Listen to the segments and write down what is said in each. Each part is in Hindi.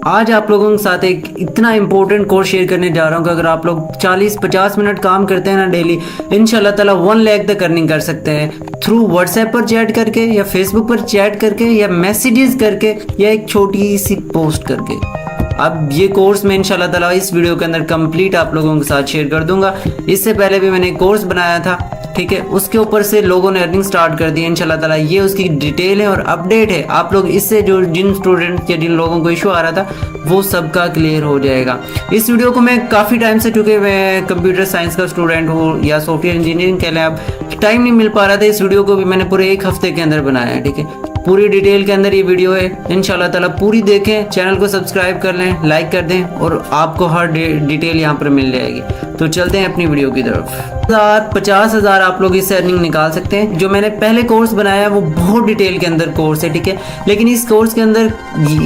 आज आप लोगों के साथ एक इतना इंपॉर्टेंट कोर्स शेयर करने जा रहा हूँ कि अगर आप लोग 40-50 मिनट काम करते हैं ना डेली, इंशाल्लाह ताला 1 लाख तक अर्निंग कर सकते हैं थ्रू व्हाट्सएप पर चैट करके या फेसबुक पर चैट करके या मैसेजेस करके या एक छोटी सी पोस्ट करके। अब ये कोर्स मैं इंशाल्लाह ताला इस वीडियो के अंदर कंप्लीट आप लोगों के साथ शेयर कर दूंगा। इससे पहले भी मैंने एक कोर्स बनाया था, ठीक है, उसके ऊपर से लोगों ने अर्निंग स्टार्ट कर दी है इंशाल्लाह ताला। ये उसकी डिटेल है और अपडेट है। आप लोग इससे जो जिन स्टूडेंट या जिन लोगों को इशू आ रहा था वो सबका क्लियर हो जाएगा। इस वीडियो को मैं काफ़ी टाइम से, चूँकि मैं कंप्यूटर साइंस का स्टूडेंट हूँ या सॉफ्टवेयर इंजीनियरिंग के लिए, अब टाइम नहीं मिल पा रहा था। इस वीडियो को भी मैंने पूरे 1 हफ्ते के अंदर बनाया है, ठीक है। पूरी डिटेल के अंदर ये वीडियो है, इंशाल्लाह ताला पूरी देखें, चैनल को सब्सक्राइब कर लें, लाइक कर दें और आपको हर डिटेल यहाँ पर मिल जाएगी। तो चलते हैं अपनी वीडियो की तरफ। 50,000 आप लोग इससे अर्निंग निकाल सकते हैं। जो मैंने पहले कोर्स बनाया है वो बहुत डिटेल के अंदर कोर्स है, ठीक है, लेकिन इस कोर्स के अंदर,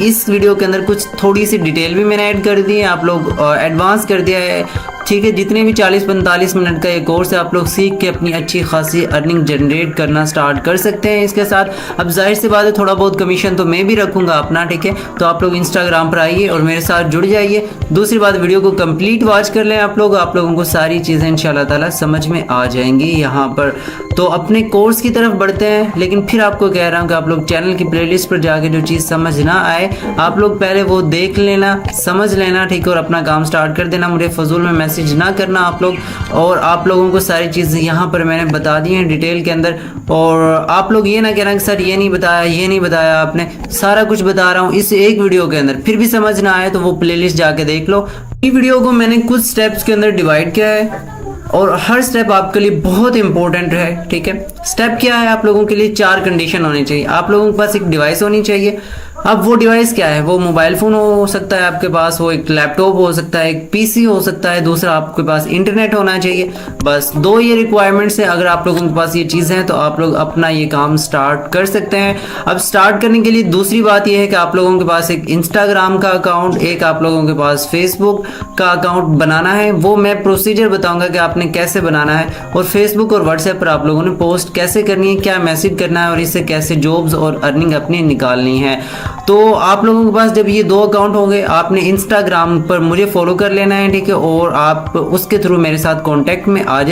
इस वीडियो के अंदर कुछ थोड़ी सी डिटेल भी मैंने ऐड कर दी है, आप लोग एडवांस कर दिया है, ठीक है। जितने भी 40-45 मिनट का ये कोर्स है, आप लोग सीख के अपनी अच्छी खासी अर्निंग जनरेट करना स्टार्ट कर सकते हैं इसके साथ। अब जाहिर सी बात है थोड़ा बहुत कमीशन तो मैं भी रखूंगा अपना, ठीक है। तो आप लोग इंस्टाग्राम पर आइए और मेरे साथ जुड़ जाइए। दूसरी बात, वीडियो को कंप्लीट वॉच कर लें आप लोगों को सारी चीज़ें इंशाल्लाह ताला समझ में आ जाएंगी यहाँ पर। तो अपने कोर्स की तरफ बढ़ते हैं, लेकिन फिर आपको कह रहा हूँ कि आप लोग चैनल की प्लेलिस्ट पर जाके जो चीज़ समझ ना आए, आप लोग पहले वो देख लेना, समझ लेना, ठीक है, और अपना काम स्टार्ट कर देना। मुझे फजूल में मैसेज ना करना आप लोग। और आप लोगों को सारी चीज़ें यहाँ पर मैंने बता दी हैं डिटेल के अंदर। और आप लोग ये ना कहना कि सर ये नहीं बताया आपने, सारा कुछ बता रहा हूँ इस एक वीडियो के अंदर। फिर भी समझ ना आए तो वो प्लेलिस्ट जाके देख लो। ये वीडियो को मैंने कुछ स्टेप्स के अंदर डिवाइड किया है और हर स्टेप आपके लिए बहुत इंपॉर्टेंट है, ठीक है। स्टेप क्या है, आप लोगों के लिए 4 कंडीशन होनी चाहिए। आप लोगों के पास एक डिवाइस होनी चाहिए। अब वो डिवाइस क्या है, वो मोबाइल फ़ोन हो सकता है आपके पास, वो एक लैपटॉप हो सकता है, एक पीसी हो सकता है, दूसरा आपके पास इंटरनेट होना चाहिए। बस 2 ये रिक्वायरमेंट्स है। अगर आप लोगों के पास ये चीज़ है तो आप लोग अपना ये काम स्टार्ट कर सकते हैं। अब स्टार्ट करने के लिए दूसरी बात ये है कि आप लोगों के पास एक इंस्टाग्राम का अकाउंट, एक आप लोगों के पास फेसबुक का अकाउंट बनाना है। वो मैं प्रोसीजर बताऊँगा कि आपने कैसे बनाना है, और फेसबुक और व्हाट्सएप पर आप लोगों ने पोस्ट कैसे करनी है, क्या मैसेज करना है और इससे कैसे जॉब्स और अर्निंग अपनी निकालनी है। तो आप लोगों के पास जब ये 2 अकाउंट होंगे, आपने इंस्टाग्राम पर मुझे फॉलो कर लेना है, ठीक है, और आप उसके थ्रू मेरे साथ कांटेक्ट में आ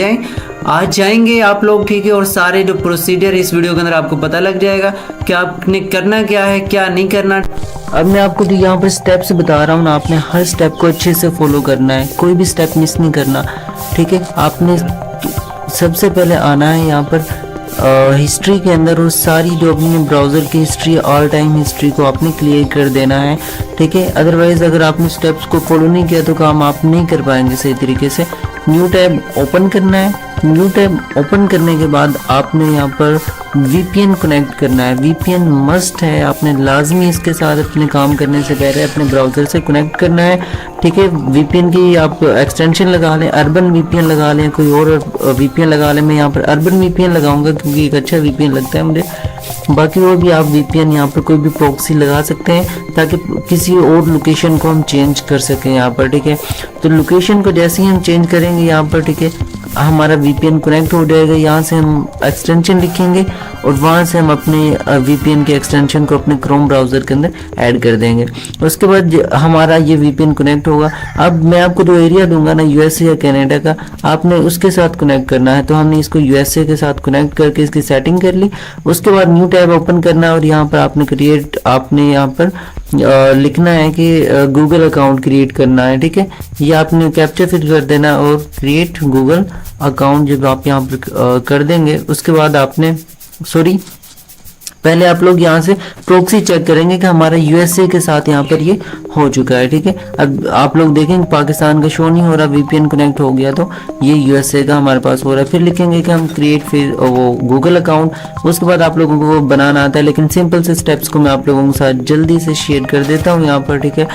जाएंगे आप लोग, ठीक है। और सारे जो प्रोसीजर इस वीडियो के अंदर आपको पता लग जाएगा कि आपने करना क्या है, क्या नहीं करना। अब मैं आपको जो यहाँ पर स्टेप्स बता रहा हूँ ना, आपने हर स्टेप को अच्छे से फॉलो करना है, कोई भी स्टेप मिस नहीं करना, ठीक है। आपने सबसे पहले आना है यहाँ पर हिस्ट्री के अंदर, और सारी जो अपनी ब्राउज़र की हिस्ट्री, ऑल टाइम हिस्ट्री को आपने क्लियर कर देना है, ठीक है। अदरवाइज़ अगर आपने स्टेप्स को फॉलो नहीं किया तो काम आप नहीं कर पाएंगे सही तरीके से। न्यू टैब ओपन करना है। न्यू टैब ओपन करने के बाद आपने यहाँ पर VPN कनेक्ट करना है। VPN मस्ट है, आपने लाजमी इसके साथ अपने काम करने से पहले अपने ब्राउज़र से कनेक्ट करना है, ठीक है। VPN की आप एक्सटेंशन लगा लें, अर्बन VPN लगा लें, कोई और VPN लगा लें। मैं यहाँ पर अर्बन VPN लगाऊंगा क्योंकि एक अच्छा VPN लगता है मुझे। बाकी और भी आप VPN यहाँ पर कोई भी प्रॉक्सी लगा सकते हैं ताकि किसी और लोकेशन को हम चेंज कर सकें यहाँ पर, ठीक है। तो लोकेशन को जैसे ही हम चेंज करेंगे यहाँ पर, ठीक है, हमारा VPN कनेक्ट हो जाएगा। यहाँ से हम एक्सटेंशन लिखेंगे और वहाँ से हम अपने VPN के एक्सटेंशन को अपने क्रोम ब्राउज़र के अंदर ऐड कर देंगे। उसके बाद हमारा ये VPN कनेक्ट होगा। अब मैं आपको जो एरिया दूंगा ना, USA या कनाडा का, आपने उसके साथ कनेक्ट करना है। तो हमने इसको USA के साथ कनेक्ट करके इसकी सेटिंग कर ली। उसके बाद न्यू टैब ओपन करना है और यहाँ पर आपने यहाँ पर लिखना है कि गूगल अकाउंट क्रिएट करना है, ठीक है। ये आपने कैप्चा फिल कर देना और क्रिएट गूगल अकाउंट जब आप यहाँ पर कर देंगे, उसके बाद आपने पहले आप लोग यहाँ से प्रॉक्सी चेक करेंगे कि हमारा USA के साथ यहाँ पर ये हो चुका है, ठीक है। अब आप लोग देखेंगे पाकिस्तान का शो नहीं हो रहा, VPN कनेक्ट हो गया तो ये USA का हमारे पास हो रहा है। फिर लिखेंगे कि हम क्रिएट फिर वो गूगल अकाउंट। उसके बाद आप लोगों को वो बनाना आता है, लेकिन सिंपल से स्टेप्स को मैं आप लोगों के साथ जल्दी से शेयर कर देता हूँ यहाँ पर, ठीक है।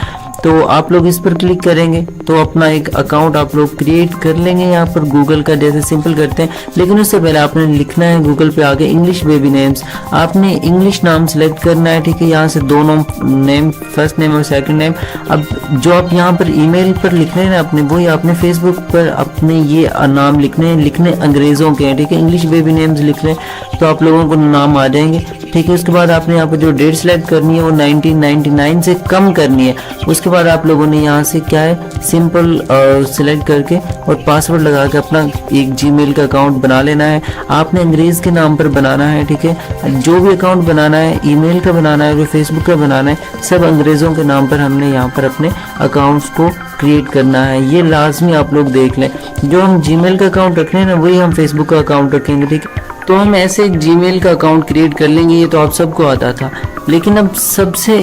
तो आप लोग इस पर क्लिक करेंगे तो अपना एक अकाउंट आप लोग क्रिएट कर लेंगे यहाँ पर गूगल का, जैसे सिंपल करते हैं। लेकिन उससे पहले आपने लिखना है गूगल पे आगे इंग्लिश बेबी नेम्स, आपने इंग्लिश नाम सेलेक्ट करना है, ठीक है। यहाँ से दो नेम, फर्स्ट नेम और सेकंड नेम। अब जो आप यहाँ पर ईमेल पर लिख रहे हैं ना अपने, वही आपने फेसबुक पर अपने ये नाम लिखने अंग्रेज़ों के हैं, ठीक है। इंग्लिश बेबी नेम्स लिख लें तो आप लोगों को नाम आ जाएंगे, ठीक है। उसके बाद आपने यहाँ पर जो डेट सेलेक्ट करनी है वो 1999 से कम करनी है। उसके बाद आप लोगों ने यहाँ से क्या है सिंपल सिलेक्ट करके और पासवर्ड लगा के अपना एक जीमेल का अकाउंट बना लेना है। आपने अंग्रेज़ के नाम पर बनाना है, ठीक है। जो भी अकाउंट बनाना है, ईमेल का बनाना है, जो फेसबुक का बनाना है, सब अंग्रेज़ों के नाम पर हमने यहाँ पर अपने अकाउंट्स को क्रिएट करना है। ये लाजमी आप लोग देख लें, जो हम जीमेल का अकाउंट रख रहे हैं ना वही हम फेसबुक का अकाउंट रखेंगे, ठीक है। तो हम ऐसे एक जीमेल का अकाउंट क्रिएट कर लेंगे, ये तो आप सबको आता था। लेकिन अब सबसे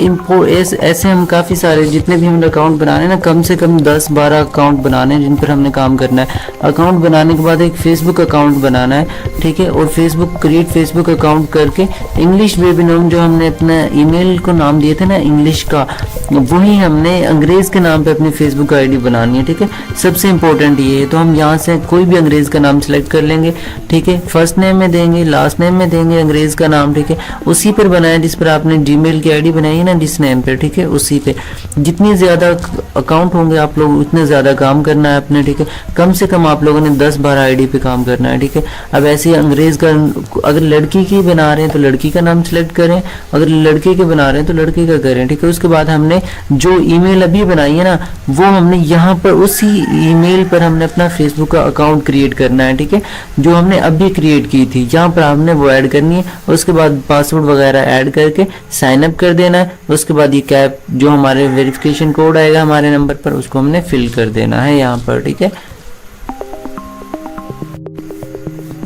ऐसे हम काफ़ी सारे जितने भी हमने अकाउंट बनाने ना, कम से कम 10-12 अकाउंट बनाने हैं जिन पर हमने काम करना है। अकाउंट बनाने के बाद एक फेसबुक अकाउंट बनाना है, ठीक है। और फेसबुक अकाउंट करके इंग्लिश बेबी नेम जो हमने अपना ईमेल को नाम दिए थे ना इंग्लिश का, वही हमने अंग्रेज़ के नाम पे अपनी फेसबुक आईडी बनानी है, ठीक है। सबसे इम्पोर्टेंट ये है। तो हम यहाँ से कोई भी अंग्रेज़ का नाम सेलेक्ट कर लेंगे, ठीक है। फर्स्ट नेम में देंगे, लास्ट नेम में देंगे अंग्रेज़ का नाम, ठीक है। उसी पर बनाया जिस पर आपने जीमेल की आईडी बनाई है ना, जिस नेम पे, ठीक है, उसी पे। जितनी ज़्यादा अकाउंट होंगे आप लोग उतने ज़्यादा काम करना है अपने, ठीक है। कम से कम आप लोगों ने 10-12 आईडी पे काम करना है, ठीक है। अब ऐसे अंग्रेज़ का, अगर लड़की की बना रहे हैं तो लड़की का नाम सेलेक्ट करें, अगर लड़के के बना रहे हैं तो लड़के का करें, ठीक है। उसके बाद हमने जो ईमेल अभी बनाई है ना, वो हमने यहाँ पर उसी ईमेल पर हमने अपना फेसबुक का अकाउंट क्रिएट करना है, ठीक है। जो हमने अभी क्रिएट की थी यहाँ पर हमने वो ऐड करनी है। उसके बाद पासवर्ड वगैरह ऐड करके साइन अप कर देना है। उसके बाद ये कैप जो हमारे वेरिफिकेशन कोड आएगा हमारे नंबर पर, उसको हमने फिल कर देना है यहाँ पर, ठीक है।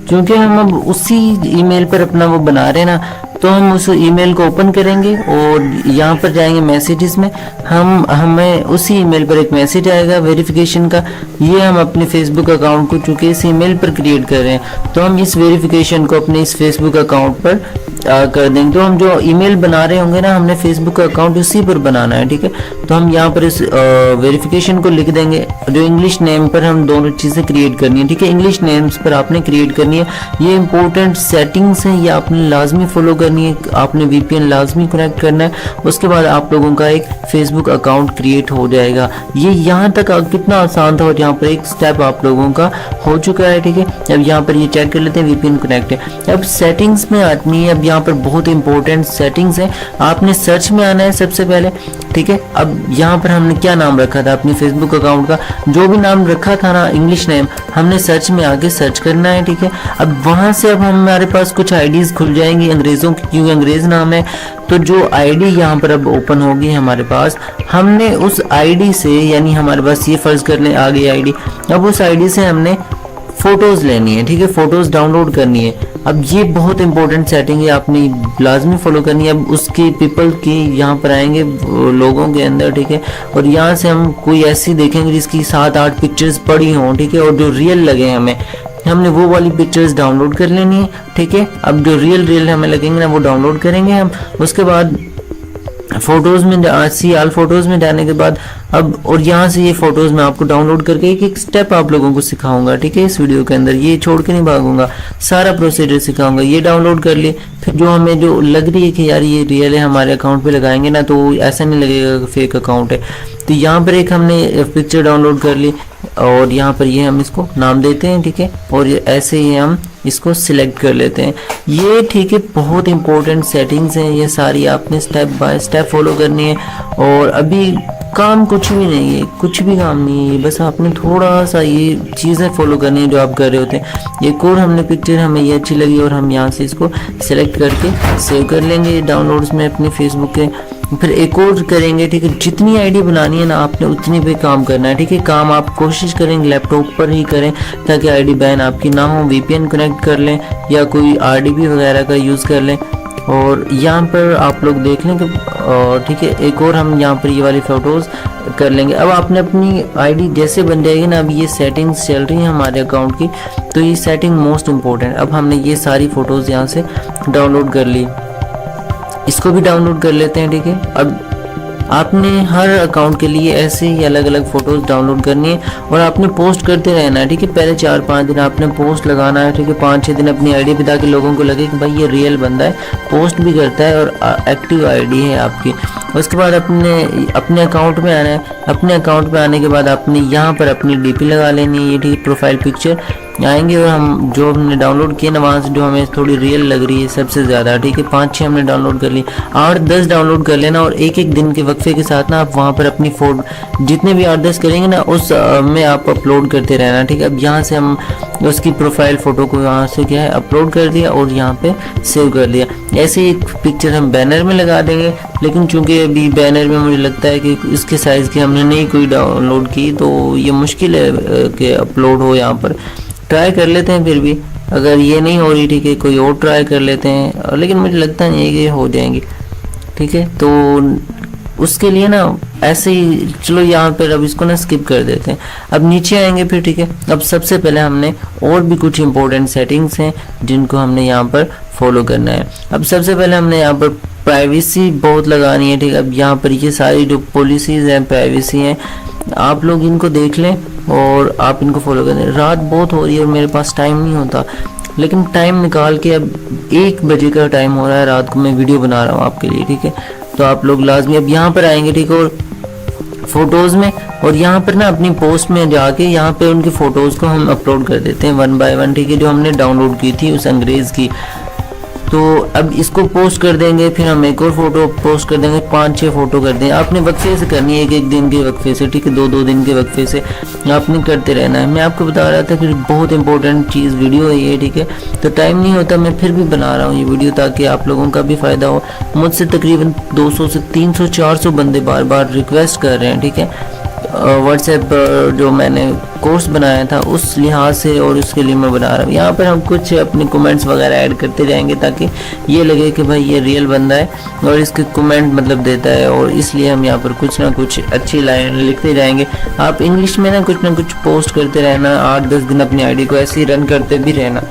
क्योंकि हम अब उसी ईमेल पर अपना वो बना रहे हैं ना, तो हम उस ईमेल को ओपन करेंगे और यहाँ पर जाएंगे मैसेजेस में, हमें उसी ईमेल पर एक मैसेज आएगा वेरिफिकेशन का। ये हम अपने फेसबुक अकाउंट को चूँकि इस ईमेल पर क्रिएट कर रहे हैं, तो हम इस वेरिफिकेशन को अपने इस फेसबुक अकाउंट पर कर देंगे। तो हम जो ईमेल बना रहे होंगे ना, हमने फेसबुक का अकाउंट उसी पर बनाना है, ठीक है। तो हम यहाँ पर इस वेरिफिकेशन को लिख देंगे। जो इंग्लिश नेम पर हम दोनों चीज़ें क्रिएट करनी है, ठीक है। इंग्लिश नेम्स पर आपने क्रिएट करनी है। ये इंपॉर्टेंट सेटिंग्स हैं, ये आपने लाजमी फॉलो करनी है। आपने VPN लाजमी कनेक्ट करना है। उसके बाद आप लोगों का एक फेसबुक अकाउंट क्रिएट हो जाएगा। ये यहाँ तक कितना आसान था और यहाँ पर एक स्टेप आप लोगों का हो चुका है, ठीक है। अब यहाँ पर ये चेक कर लेते हैं VPN कनेक्ट है। अब सेटिंग्स में आनी है। अब यहाँ पर बहुत इंपॉर्टेंट सेटिंग्स है। आपने सर्च में आना है सबसे पहले, ठीक है। अब यहाँ पर हमने क्या नाम रखा था अपने फेसबुक अकाउंट का, जो भी नाम रखा था ना इंग्लिश नेम, हमने सर्च में आके सर्च करना है, ठीक है। अब वहाँ से अब हमारे पास कुछ आईडीज़ खुल जाएंगी अंग्रेज़ों की, क्योंकि अंग्रेज़ नाम है। तो जो आईडी यहाँ पर अब ओपन होगी हमारे पास, हमने उस आईडी से, यानी हमारे पास ये फर्ज कर लें आ गई आईडी, अब उस आईडी से हमने फ़ोटोज़ लेनी है, ठीक है। फ़ोटोज़ डाउनलोड करनी है। अब ये बहुत इंपॉर्टेंट सेटिंग है, आपने लाजमी फॉलो करनी है। अब उसके पीपल की यहाँ पर आएंगे लोगों के अंदर, ठीक है। और यहाँ से हम कोई ऐसी देखेंगे जिसकी 7-8 पिक्चर्स पड़ी हों, ठीक है, और जो रियल लगे हमें, हमने वो वाली पिक्चर्स डाउनलोड कर लेनी है, ठीक है। अब जो रियल हमें लगेंगे ना वो डाउनलोड करेंगे हम। उसके बाद फ़ोटोज़ में सी ऑल फ़ोटोज़ में जाने के बाद अब, और यहाँ से ये फ़ोटोज़ मैं आपको डाउनलोड करके एक एक स्टेप आप लोगों को सिखाऊंगा, ठीक है। इस वीडियो के अंदर ये छोड़ के नहीं भागूंगा, सारा प्रोसीजर सिखाऊंगा। ये डाउनलोड कर लिए, फिर जो हमें जो लग रही है कि यार ये रियल है, हमारे अकाउंट पे लगाएंगे ना तो ऐसा नहीं लगेगा फेक अकाउंट है। तो यहाँ पर एक हमने पिक्चर डाउनलोड कर ली और यहाँ पर ये हम इसको नाम देते हैं, ठीक है। और ऐसे ही हम इसको सिलेक्ट कर लेते हैं। ये ठीक है, बहुत इंपॉर्टेंट सेटिंग्स हैं, ये सारी आपने स्टेप बाय स्टेप फॉलो करनी है। और अभी काम कुछ भी नहीं है, कुछ भी काम नहीं है, बस आपने थोड़ा सा ये चीज़ें फॉलो करनी है जो आप कर रहे होते हैं। एक और हमने पिक्चर, हमें ये अच्छी लगी और हम यहाँ से इसको सिलेक्ट करके सेव कर लेंगे डाउनलोड्स में अपने फेसबुक के। फिर एक और करेंगे, ठीक है। जितनी आईडी बनानी है ना आपने उतनी पे काम करना है, ठीक है। काम आप कोशिश करेंगे लैपटॉप पर ही करें ताकि आईडी बैन आपकी ना हो। VPN कनेक्ट कर लें या कोई RDP वगैरह का यूज़ कर लें। और यहाँ पर आप लोग देख लें कि ठीक है, एक और हम यहाँ पर ये वाली फ़ोटोज़ कर लेंगे। अब आपने अपनी आईडी जैसे बन जाएगी ना, अब ये सेटिंग्स चल रही हैं हमारे अकाउंट की, तो ये सेटिंग मोस्ट इम्पोर्टेंट। अब हमने ये सारी फ़ोटोज़ यहाँ से डाउनलोड कर ली, इसको भी डाउनलोड कर लेते हैं, ठीक है। अब आपने हर अकाउंट के लिए ऐसे ही अलग अलग फ़ोटोज़ डाउनलोड करनी है और आपने पोस्ट करते रहना है, ठीक है। पहले 4-5 दिन आपने पोस्ट लगाना है, ठीक है। 5-6 दिन अपनी आईडी पे ताकि लोगों को लगे कि भाई ये रियल बंदा है, पोस्ट भी करता है और एक्टिव आईडी है आपकी। उसके बाद अपने अकाउंट में आना है। अपने अकाउंट में आने के बाद आपने यहाँ पर अपनी डीपी लगा लेनी है, ये ठीक, प्रोफाइल पिक्चर आएंगे और हम जो हमने डाउनलोड किए ना वहाँ से जो हमें थोड़ी रियल लग रही है सबसे ज़्यादा, ठीक है। 5-6 हमने डाउनलोड कर ली, 8-10 डाउनलोड कर लेना और एक दिन के वक्फे के साथ ना आप वहाँ पर अपनी फोटो जितने भी 8-10 करेंगे ना उस में आप अपलोड करते रहना, ठीक है। अब यहाँ से हम उसकी प्रोफाइल फ़ोटो को यहाँ से क्या है अपलोड कर दिया और यहाँ पे सेव कर दिया। ऐसे एक पिक्चर हम बैनर में लगा देंगे, लेकिन चूंकि अभी बैनर में मुझे लगता है कि इसके साइज़ की हमने नहीं कोई डाउनलोड की तो ये मुश्किल है कि अपलोड हो। यहाँ पर ट्राई कर लेते हैं, फिर भी अगर ये नहीं हो रही, ठीक है, कोई और ट्राई कर लेते हैं, लेकिन मुझे लगता नहीं है कि हो जाएंगी, ठीक है। तो उसके लिए ना ऐसे ही चलो यहाँ पर अब इसको ना स्किप कर देते हैं। अब नीचे आएंगे फिर, ठीक है। अब सबसे पहले हमने और भी कुछ इंपॉर्टेंट सेटिंग्स हैं जिनको हमने यहाँ पर फॉलो करना है। अब सबसे पहले हमने यहाँ पर प्राइवेसी बहुत लगानी है, ठीक है। अब यहाँ पर ये सारी जो पॉलिसीज़ हैं प्राइवेसी हैं, आप लोग इनको देख लें और आप इनको फॉलो करें। रात बहुत हो रही है और मेरे पास टाइम नहीं होता, लेकिन टाइम निकाल के अब 1 बजे का टाइम हो रहा है रात को, मैं वीडियो बना रहा हूँ आपके लिए, ठीक है। तो आप लोग लाजमी अब यहाँ पर आएंगे, ठीक है, और फ़ोटोज़ में, और यहाँ पर ना अपनी पोस्ट में जाके यहाँ पे उनकी फ़ोटोज़ को हम अपलोड कर देते हैं 1 बाय 1, ठीक है, जो हमने डाउनलोड की थी उस अंग्रेज़ की। तो अब इसको पोस्ट कर देंगे, फिर हम एक और फ़ोटो पोस्ट कर देंगे, 5-6 फ़ोटो कर देंगे। आपने वक्फे से करनी है, एक दिन के वक्फे से, ठीक है, 2-2 दिन के वक्फे से आपने करते रहना है। मैं आपको बता रहा था कि बहुत इंपॉर्टेंट चीज़ वीडियो है ये, ठीक है। तो टाइम नहीं होता, मैं फिर भी बना रहा हूँ ये वीडियो ताकि आप लोगों का भी फ़ायदा हो। मुझसे तकरीबन 200 से 300-400 बंदे बार बार रिक्वेस्ट कर रहे हैं, ठीक है, व्हाट्सएप जो मैंने कोर्स बनाया था उस लिहाज से, और उसके लिए मैं बना रहा हूँ। यहाँ पर हम कुछ अपने कमेंट्स वगैरह ऐड करते जाएंगे ताकि ये लगे कि भाई ये रियल बंदा है और इसके कमेंट मतलब देता है, और इसलिए हम यहाँ पर कुछ ना कुछ अच्छी लाइन लिखते जाएंगे। आप इंग्लिश में ना कुछ पोस्ट करते रहना, 8-10 दिन अपनी आईडी को ऐसे ही रन करते भी रहना,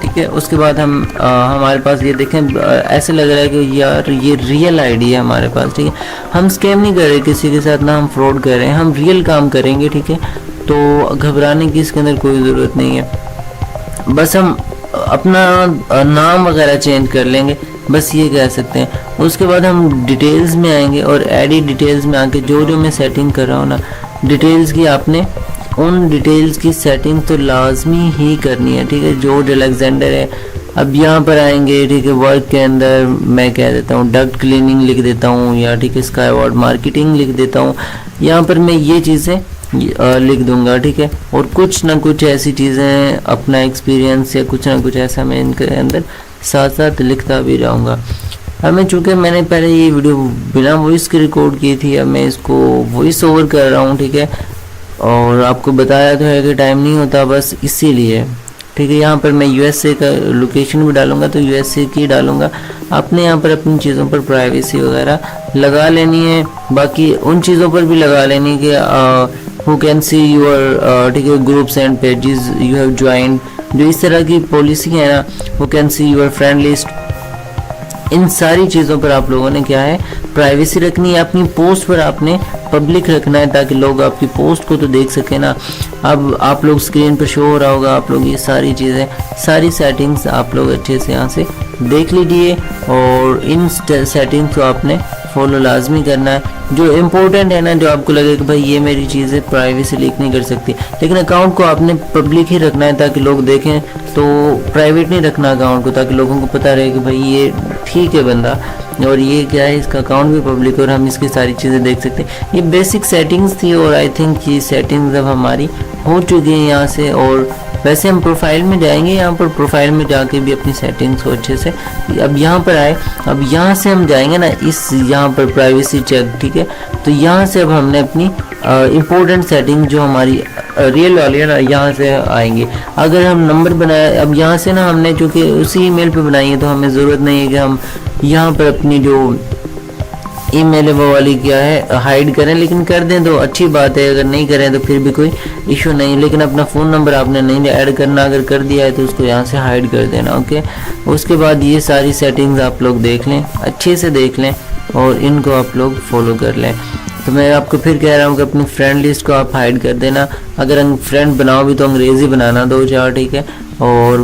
ठीक है। उसके बाद हम हमारे पास ये देखें, ऐसे लग रहा है कि यार ये रियल आईडी है हमारे पास, ठीक है। हम स्कैम नहीं कर रहे किसी के साथ, ना हम फ्रॉड कर रहे हैं, हम रियल काम करेंगे, ठीक है। तो घबराने की इसके अंदर कोई ज़रूरत नहीं है। बस हम अपना नाम वगैरह चेंज कर लेंगे, बस ये कह सकते हैं। उसके बाद हम डिटेल्स में आएंगे और एडिट डिटेल्स में आके जो मैं सेटिंग कर रहा हूँ ना डिटेल्स की, आपने उन डिटेल्स की सेटिंग तो लाजमी ही करनी है, ठीक है। जॉर्ज अलेक्जेंडर है। अब यहाँ पर आएंगे, ठीक है, वर्क के अंदर मैं कह देता हूँ डक्ट क्लीनिंग लिख देता हूँ, या ठीक है स्काई वार्ड मार्केटिंग लिख देता हूँ। यहाँ पर मैं ये चीज़ें लिख दूंगा, ठीक है। और कुछ ना कुछ ऐसी चीज़ें अपना एक्सपीरियंस या कुछ ना कुछ ऐसा मैं इनके अंदर साथ साथ लिखता भी रहूँगा। अब मैं चूँकि मैंने पहले ये वीडियो बिना वॉइस की रिकॉर्ड की थी, अब मैं इसको वॉइस ओवर कर रहा हूँ, ठीक है। और आपको बताया तो है कि टाइम नहीं होता, बस इसीलिए, ठीक है। यहाँ पर मैं यूएसए का लोकेशन भी डालूंगा तो यूएसए की डालूंगा। आपने यहाँ पर अपनी चीज़ों पर प्राइवेसी वगैरह लगा लेनी है, बाकी उन चीज़ों पर भी लगा लेनी कि हु कैन सी यूर, ठीक है, groups and pages you have joined, जो इस तरह की पॉलिसी है ना, who can see your friend list, इन सारी चीज़ों पर आप लोगों ने क्या है प्राइवेसी रखनी है। अपनी पोस्ट पर आपने पब्लिक रखना है ताकि लोग आपकी पोस्ट को तो देख सके ना। अब आप लोग स्क्रीन पर शो हो रहा होगा, आप लोग ये सारी चीज़ें, सारी सेटिंग्स आप लोग अच्छे से यहाँ से देख लीजिए, और इन सेटिंग्स को आपने फॉलो लाजमी करना है। जो इम्पोर्टेंट है ना, जो आपको लगे कि भाई ये मेरी चीज़ें प्राइवेसी लीक नहीं कर सकती, लेकिन अकाउंट को आपने पब्लिक ही रखना है ताकि लोग देखें, तो प्राइवेट नहीं रखना अकाउंट को, ताकि लोगों को पता रहे कि भाई ये ठीक है बंदा, और ये क्या है, इसका अकाउंट भी पब्लिक और हम इसकी सारी चीज़ें देख सकते हैं। ये बेसिक सेटिंग्स थी और आई थिंक ये सेटिंग्स अब हमारी हो चुकी हैं यहाँ से। और वैसे हम प्रोफाइल में जाएंगे, यहाँ पर प्रोफाइल में जाके भी अपनी सेटिंग्स को अच्छे से, अब यहाँ पर आए, अब यहाँ से हम जाएंगे ना इस यहाँ पर प्राइवेसी चेक, ठीक है। तो यहाँ से अब हमने अपनी इम्पोर्टेंट सेटिंग जो हमारी रियल वाली है ना, यहाँ से आएंगे। अगर हम नंबर बनाया, अब यहाँ से ना हमने चूँकि उसी ईमेल पे बनाई है तो हमें ज़रूरत नहीं है कि हम यहाँ पर अपनी जो ईमेल वो वाली क्या है हाइड करें, लेकिन कर दें तो अच्छी बात है, अगर नहीं करें तो फिर भी कोई इशू नहीं। लेकिन अपना फ़ोन नंबर आपने नहीं ऐड करना, अगर कर दिया है तो उसको यहाँ से हाइड कर देना। ओके, उसके बाद ये सारी सेटिंग्स आप लोग देख लें, अच्छे से देख लें और इनको आप लोग फॉलो कर लें। तो मैं आपको फिर कह रहा हूँ कि अपनी फ्रेंड लिस्ट को आप हाइड कर देना। अगर फ्रेंड बनाओ भी तो अंग्रेज़ी बनाना 2-4, ठीक है। और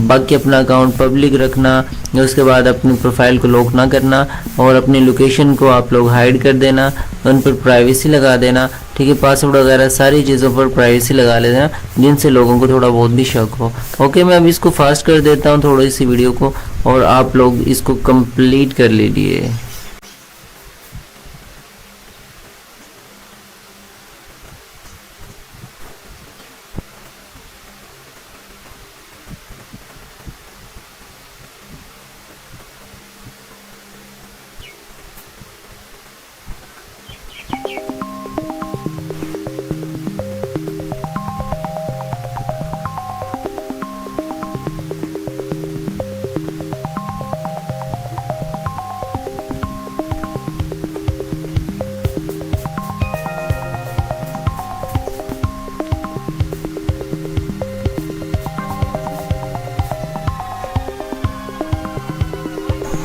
बाकी अपना अकाउंट पब्लिक रखना, उसके बाद अपनी प्रोफाइल को लॉक ना करना और अपनी लोकेशन को आप लोग हाइड कर देना, उन पर प्राइवेसी लगा देना, ठीक है। पासवर्ड वगैरह सारी चीज़ों पर प्राइवेसी लगा लेना जिनसे लोगों को थोड़ा बहुत भी शक हो। ओके, मैं अब इसको फास्ट कर देता हूँ थोड़ी सी वीडियो को और आप लोग इसको कंप्लीट कर लीजिए।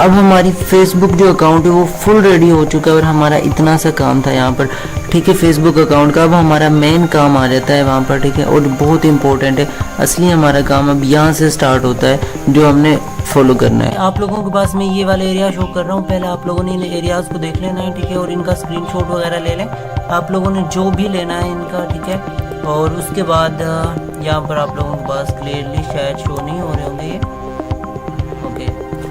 अब हमारी फेसबुक जो अकाउंट है वो फुल रेडी हो चुका है और हमारा इतना सा काम था यहाँ पर, ठीक है, फेसबुक अकाउंट का। अब हमारा मेन काम आ जाता है वहाँ पर, ठीक है, और बहुत इंपॉर्टेंट है। असली हमारा काम अब यहाँ से स्टार्ट होता है जो हमने फॉलो करना है। आप लोगों के पास मैं ये वाले एरिया शो कर रहा हूँ, पहले आप लोगों ने इन एरियाज़ को देख लेना है, ठीक है, और इनका स्क्रीनशॉट वगैरह ले लें आप लोगों ने जो भी लेना है इनका, ठीक है। और उसके बाद यहाँ पर आप लोगों के पास क्लियरली शायद शो नहीं हो रहे होंगे ये।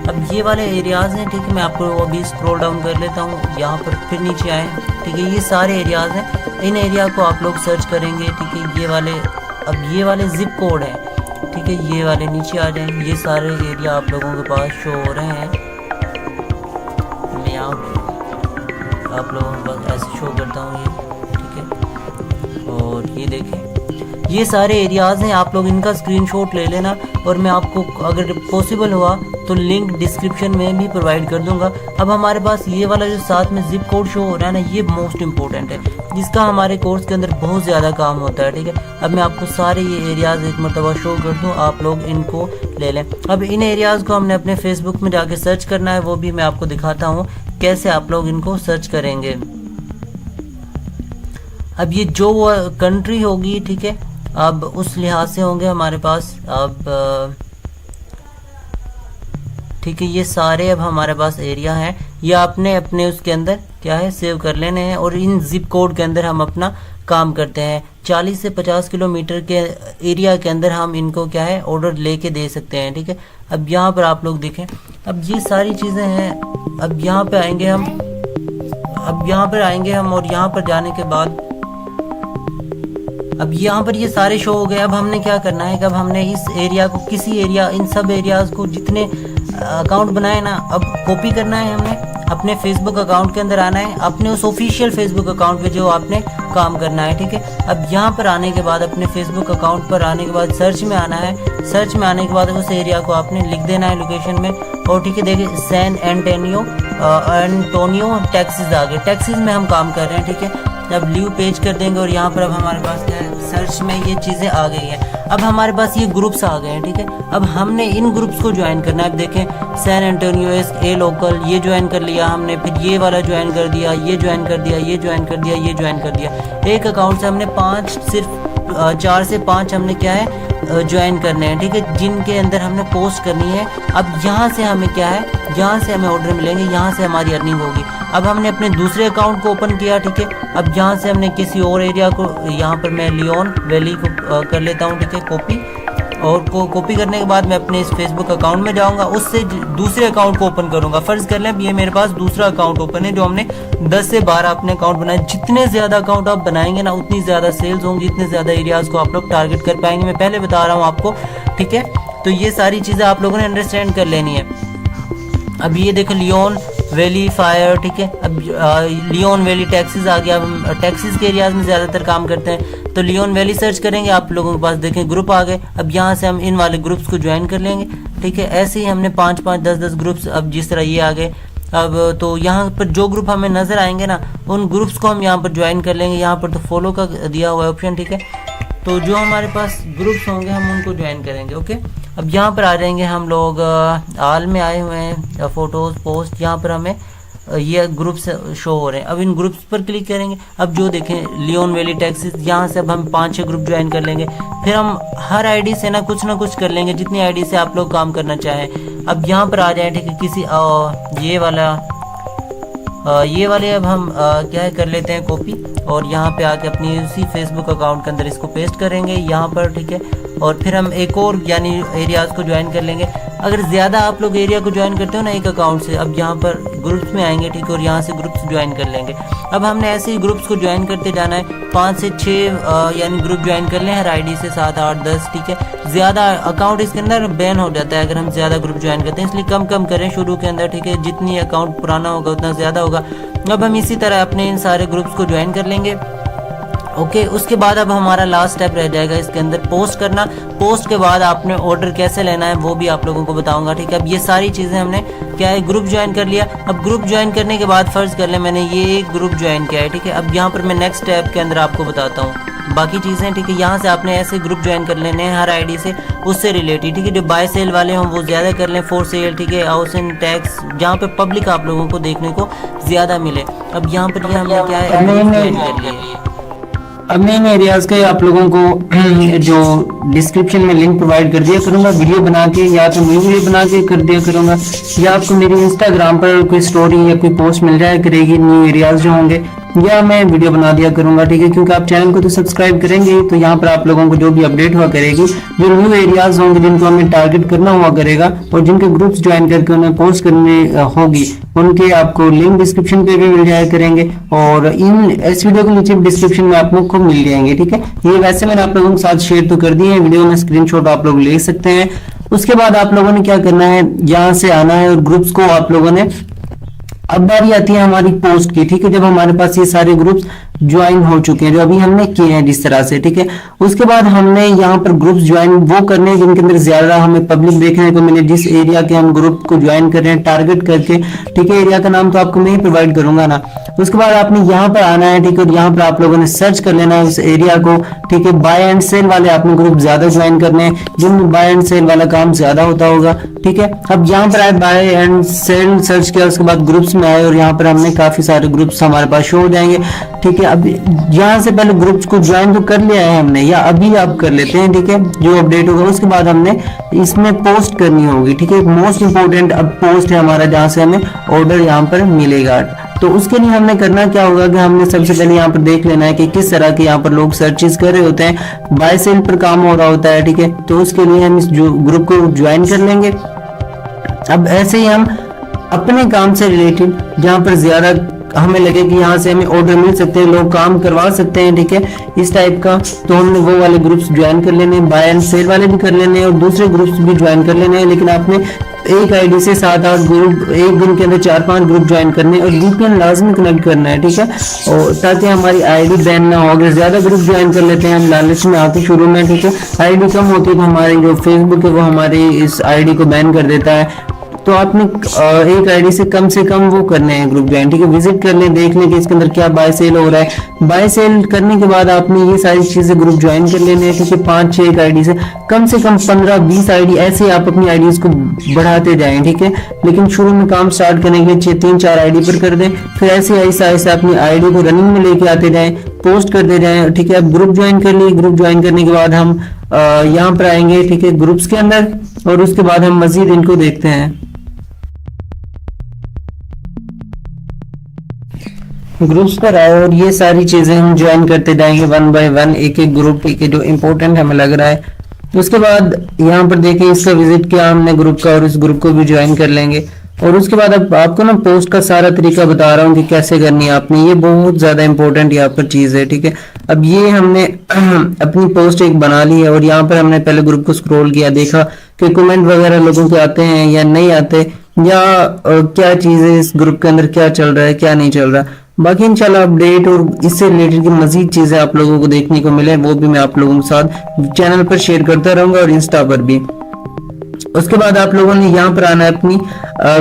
अब ये वाले एरियाज़ हैं, ठीक है, मैं आपको अभी स्क्रॉल डाउन कर लेता हूँ, यहाँ पर फिर नीचे आए, ठीक है, ये सारे एरियाज़ हैं। इन एरिया को आप लोग सर्च करेंगे, ठीक है, ये वाले, अब ये वाले जिप कोड हैं, ठीक है, ये वाले नीचे आ जाएं। ये सारे एरिया आप लोगों के पास शो हो रहे हैं। मैं यहाँ आप लोगों के पास ऐसे शो करता हूँ ये, ठीक है, और ये देखें ये सारे एरियाज़ हैं, आप लोग इनका स्क्रीनशॉट ले लेना और मैं आपको अगर पॉसिबल हुआ तो लिंक डिस्क्रिप्शन में भी प्रोवाइड कर दूंगा। अब हमारे पास ये वाला जो साथ में जिप कोड शो हो रहा है ना, ये मोस्ट इंपॉर्टेंट है, जिसका हमारे कोर्स के अंदर बहुत ज़्यादा काम होता है, ठीक है। अब मैं आपको सारे ये एरियाज़ एक मरतबा शो कर दूँ, आप लोग इनको ले लें। अब इन एरियाज़ को हमने अपने फेसबुक में जाके सर्च करना है, वो भी मैं आपको दिखाता हूँ कैसे आप लोग इनको सर्च करेंगे। अब ये जो कंट्री होगी, ठीक है, अब उस लिहाज से होंगे हमारे पास। अब ठीक है, ये सारे अब हमारे पास एरिया हैं, ये आपने अपने उसके अंदर क्या है सेव कर लेने हैं और इन जिप कोड के अंदर हम अपना काम करते हैं। 40 से 50 किलोमीटर के एरिया के अंदर हम इनको क्या है ऑर्डर लेके दे सकते हैं, ठीक है। अब यहाँ पर आप लोग देखें, अब ये सारी चीज़ें हैं। अब यहाँ पे आएंगे हम, और यहाँ पर जाने के बाद अब यहाँ पर ये सारे शो हो गए। अब हमने क्या करना है कि अब हमने इस एरिया को इन सब एरियाज़ को जितने अकाउंट बनाए ना, अब कॉपी करना है हमने, अपने फेसबुक अकाउंट के अंदर आना है, अपने उस ऑफिशियल फेसबुक अकाउंट पे जो आपने काम करना है, ठीक है। अब यहाँ पर आने के बाद अपने फेसबुक अकाउंट पर आने के बाद सर्च में आना है, सर्च में आने के बाद उस एरिया को आपने लिख देना है लोकेशन में, और ठीक है, देखिए सैन एंटोनियो टेक्सास आ गए, टेक्सास में हम काम कर रहे हैं, ठीक है। अब लीव पेज कर देंगे और यहाँ पर अब हमारे पास क्या है सर्च में ये चीज़ें आ गई हैं। अब हमारे पास ये ग्रुप्स आ गए हैं, ठीक है। अब हमने इन ग्रुप्स को ज्वाइन करना है। अब देखें सैन एंटोनियो ए लोकल, ये ज्वाइन कर लिया हमने, फिर ये वाला ज्वाइन कर दिया, ये ज्वाइन कर दिया, ये ज्वाइन कर दिया, ये ज्वाइन कर दिया। एक अकाउंट से हमने 4 से 5 हमने क्या है ज्वाइन करने हैं, ठीक है, जिनके अंदर हमने पोस्ट करनी है। अब यहाँ से हमें क्या है, यहाँ से हमें ऑर्डर मिलेंगे, यहाँ से हमारी अर्निंग होगी। अब हमने अपने दूसरे अकाउंट को ओपन किया, ठीक है। अब यहाँ से हमने किसी और एरिया को, यहाँ पर मैं लियोन वैली को कर लेता हूँ, ठीक है, कॉपी, और कॉपी करने के बाद मैं अपने इस फेसबुक अकाउंट में जाऊँगा, उससे दूसरे अकाउंट को ओपन करूँगा। फ़र्ज़ कर लें ये मेरे पास दूसरा अकाउंट ओपन है, जो हमने 10 से 12 अपने अकाउंट बनाए। जितने ज़्यादा अकाउंट आप बनाएंगे ना, उतनी ज़्यादा सेल्स होंगी, इतने ज़्यादा एरियाज़ को आप लोग टारगेट कर पाएंगे। मैं पहले बता रहा हूँ आपको, ठीक है। तो ये सारी चीज़ें आप लोगों ने अंडरस्टैंड कर लेनी है। अब ये देखो लियोन वैली फायर, ठीक है। अब लियोन वैली टेक्सास आ गया। अब टेक्सास के एरियाज़ में ज़्यादातर काम करते हैं, तो लियोन वैली सर्च करेंगे, आप लोगों के पास देखें ग्रुप आ गए। अब यहाँ से हम इन वाले ग्रुप्स को ज्वाइन कर लेंगे, ठीक है। ऐसे ही हमने 5-5, 10-10 ग्रुप्स, अब जिस तरह ये आ गए, अब तो यहाँ पर जो ग्रुप हमें नज़र आएंगे ना, उन ग्रुप्स को हम यहाँ पर ज्वाइन कर लेंगे। यहाँ पर तो फॉलो का दिया हुआ है ऑप्शन, ठीक है। तो जो हमारे पास ग्रुप्स होंगे हम उनको ज्वाइन करेंगे, ओके। अब यहाँ पर आ जाएंगे हम लोग, हाल में आए हुए हैं फ़ोटोज़ पोस्ट, यहाँ पर हमें ये ग्रुप्स शो हो रहे हैं। अब इन ग्रुप्स पर क्लिक करेंगे। अब जो देखें लियोन वैली टेक्सास, यहाँ से अब हम 5-6 ग्रुप ज्वाइन कर लेंगे। फिर हम हर आईडी से ना कुछ कर लेंगे, जितनी आईडी से आप लोग काम करना चाहें। अब यहाँ पर आ जाए, ठीक है, किसी ये वाले अब हम क्या है कर लेते हैं कॉपी, और यहाँ पे आके अपनी उसी फेसबुक अकाउंट के अंदर इसको पेस्ट करेंगे यहाँ पर, ठीक है। और फिर हम एक और यानी एरियाज़ को ज्वाइन कर लेंगे। अगर ज़्यादा आप लोग एरिया को ज्वाइन करते हो ना एक अकाउंट से, अब यहाँ पर ग्रुप्स में आएंगे, ठीक है, और यहाँ से ग्रुप्स ज्वाइन कर लेंगे। अब हमने ऐसे ही ग्रुप्स को ज्वाइन करते जाना है, 5 से 6 यानी ग्रुप ज्वाइन कर लें हर आईडी से, 7, 8, 10, ठीक है। ज़्यादा अकाउंट इसके अंदर बैन हो जाता है अगर हम ज़्यादा ग्रुप ज्वाइन करते हैं, इसलिए कम करें शुरू के अंदर, ठीक है। जितनी अकाउंट पुराना होगा उतना ज़्यादा होगा। अब हम इसी तरह अपने इन सारे ग्रुप्स को ज्वाइन कर लेंगे, ओके। उसके बाद अब हमारा लास्ट स्टेप रह जाएगा इसके अंदर पोस्ट करना। पोस्ट के बाद आपने ऑर्डर कैसे लेना है वो भी आप लोगों को बताऊंगा, ठीक है। अब ये सारी चीज़ें हमने क्या है ग्रुप ज्वाइन कर लिया। अब ग्रुप ज्वाइन करने के बाद फ़र्ज़ कर लें मैंने ये एक ग्रुप ज्वाइन किया है, ठीक है। अब यहाँ पर मैं नेक्स्ट स्टेप के अंदर आपको बताता हूँ बाकी चीज़ें, ठीक है। यहाँ से आपने ऐसे ग्रुप ज्वाइन कर लेने हैं हर आईडी से उससे रिलेटेड, ठीक है। जो बाय सेल वाले हों वो ज़्यादा कर लें, फॉर सेल, ठीक है, हाउस एंड टैक्स, जहाँ पे पब्लिक आप लोगों को देखने को ज़्यादा मिले। अब यहाँ पर ये हमने क्या है ज्वाइन कर लिया। अब मैं इन एरियाज़ के आप लोगों को जो डिस्क्रिप्शन में लिंक प्रोवाइड कर दिया करूंगा वीडियो बना के, या तो मैं वीडियो बना के कर दिया करूंगा, या आपको मेरी इंस्टाग्राम पर कोई स्टोरी या कोई पोस्ट मिल जाया करेगी न्यू एरियाज़ जो होंगे, या मैं वीडियो बना दिया करूंगा, ठीक है। क्योंकि आप चैनल को तो सब्सक्राइब करेंगे तो यहाँ पर आप लोगों को जो भी अपडेट हुआ करेगी, जो न्यू एरियाज़ होंगे जिनको हमें टारगेट करना हुआ करेगा और जिनके ग्रुप्स ज्वाइन करके उन्हें पोस्ट करने होगी, उनके आपको लिंक डिस्क्रिप्शन पे भी मिल जाया करेंगे, और इस वीडियो के नीचे डिस्क्रिप्शन में आप लोग को मिल जाएंगे, ठीक है। ये वैसे मैंने आप लोगों के साथ शेयर तो कर दिए हैं, वीडियो में स्क्रीनशॉट आप लोग ले सकते हैं। उसके बाद आप लोगों ने क्या करना है, यहाँ से आना है और ग्रुप्स को आप लोगों ने, अब बारी आती है हमारी पोस्ट की, ठीक है। जब हमारे पास ये सारे ग्रुप्स ज्वाइन हो चुके हैं जो अभी हमने किए हैं जिस तरह से, ठीक है, उसके बाद हमने यहाँ पर ग्रुप्स ज्वाइन वो करने हैं जिनके अंदर ज्यादा हमें पब्लिक देखने को मिले, जिस एरिया के हम ग्रुप को ज्वाइन कर रहे हैं टारगेट करके, ठीक है। एरिया का नाम तो आपको मैं ही प्रोवाइड करूंगा ना। उसके बाद आपने यहाँ पर आना है, ठीक है, और यहाँ पर आप लोगों ने सर्च कर लेना है उस एरिया को, ठीक है। बाय एंड सेल वाले आपने ग्रुप ज्यादा ज्वाइन करने हैं जिनमें बाय एंड सेल वाला काम ज्यादा होता होगा, ठीक है। अब यहाँ पर आए बाय एंड सेल सर्च किया, उसके बाद ग्रुप्स में आए और यहाँ पर हमने काफी सारे ग्रुप्स हमारे पास शो हो जाएंगे, ठीक है। अब यहाँ से पहले ग्रुप्स को ज्वाइन तो कर लिया है हमने, या अभी आप कर लेते हैं, ठीक है, जो अपडेट होगा उसके बाद हमने इसमें पोस्ट करनी होगी, ठीक है। मोस्ट इंपोर्टेंट अब पोस्ट है हमारा, जहाँ से हमें ऑर्डर यहाँ पर मिलेगा। तो उसके लिए हमने करना क्या होगा कि हमने सबसे पहले यहाँ पर देख लेना है कि किस तरह के यहाँ पर लोग सर्चेस कर रहे होते हैं, बाय सेल पर काम हो रहा होता है, ठीक है। तो उसके लिए हम इस ग्रुप को ज्वाइन कर लेंगे। अब ऐसे ही हम अपने काम से रिलेटेड जहाँ पर ज्यादा हमें लगे कि यहाँ से हमें ऑर्डर मिल सकते हैं, लोग काम करवा सकते हैं, ठीक है, इस टाइप का, तो हमने वो वाले ग्रुप्स ज्वाइन कर लेने हैं, बाय एंड सेल वाले भी कर लेने हैं और दूसरे ग्रुप्स भी ज्वाइन कर लेने हैं। लेकिन आपने एक आईडी से 7-8 ग्रुप, एक दिन के अंदर 4-5 ग्रुप ज्वाइन करने और VPN लाजमी कनेक्ट करना है, ठीक है, और ताकि हमारी आईडी बैन ना हो। अगर ज्यादा ग्रुप ज्वाइन कर लेते हैं हम लालच में आके शुरू में, ठीक है, आईडी कम होती है तो हमारी जो फेसबुक है वो हमारी इस आईडी को बैन कर देता है। तो आपने एक आईडी से कम वो करने हैं ग्रुप ज्वाइन, ठीक है। विजिट कर लें, देख लें कि इसके अंदर क्या बाय सेल हो रहा है। बाय सेल करने के बाद आपने ये सारी चीजें ग्रुप ज्वाइन कर लेने हैं, ठीक है। 5-6 एक आईडी से कम 15-20 आईडी ऐसे आप अपनी आईडीज को बढ़ाते जाएं, ठीक है। लेकिन शुरू में काम स्टार्ट करने के लिए 3-4 आईडी पर कर दें, फिर ऐसे ऐसा अपनी आईडी को रनिंग में लेके आते जाएं, पोस्ट करते जाएं, ठीक है। अब ग्रुप ज्वाइन कर लिए, ग्रुप ज्वाइन करने के बाद हम यहाँ पर आएंगे, ठीक है, ग्रुप्स के अंदर, और उसके बाद हम मजीद इनको देखते हैं। ग्रुप्स पर आए और ये सारी चीजें हम ज्वाइन करते जाएंगे 1 बाय 1 एक ग्रुप, ठीक है, जो इम्पोर्टेंट हमें लग रहा है। उसके बाद यहाँ पर देखें इसका विजिट किया हमने ग्रुप का, और इस ग्रुप को भी ज्वाइन कर लेंगे। और उसके बाद अब आपको ना पोस्ट का सारा तरीका बता रहा हूँ कि कैसे करनी है आपने, ये बहुत ज्यादा इंपॉर्टेंट यहाँ पर चीज है, ठीक है। अब ये हमने अपनी पोस्ट एक बना ली है और यहाँ पर हमने पहले ग्रुप को स्क्रॉल किया, देखा कि कमेंट वगैरह लोगों के आते हैं या नहीं आते, या क्या चीज है इस ग्रुप के अंदर, क्या चल रहा है क्या नहीं चल रहा। बाकी इंशाल्लाह अपडेट और इससे रिलेटेड की मजीद चीजें आप लोगों को देखने को मिले वो भी मैं आप लोगों के साथ चैनल पर शेयर करता रहूंगा और इंस्टा पर भी। उसके बाद आप लोगों ने यहाँ पर आना है, अपनी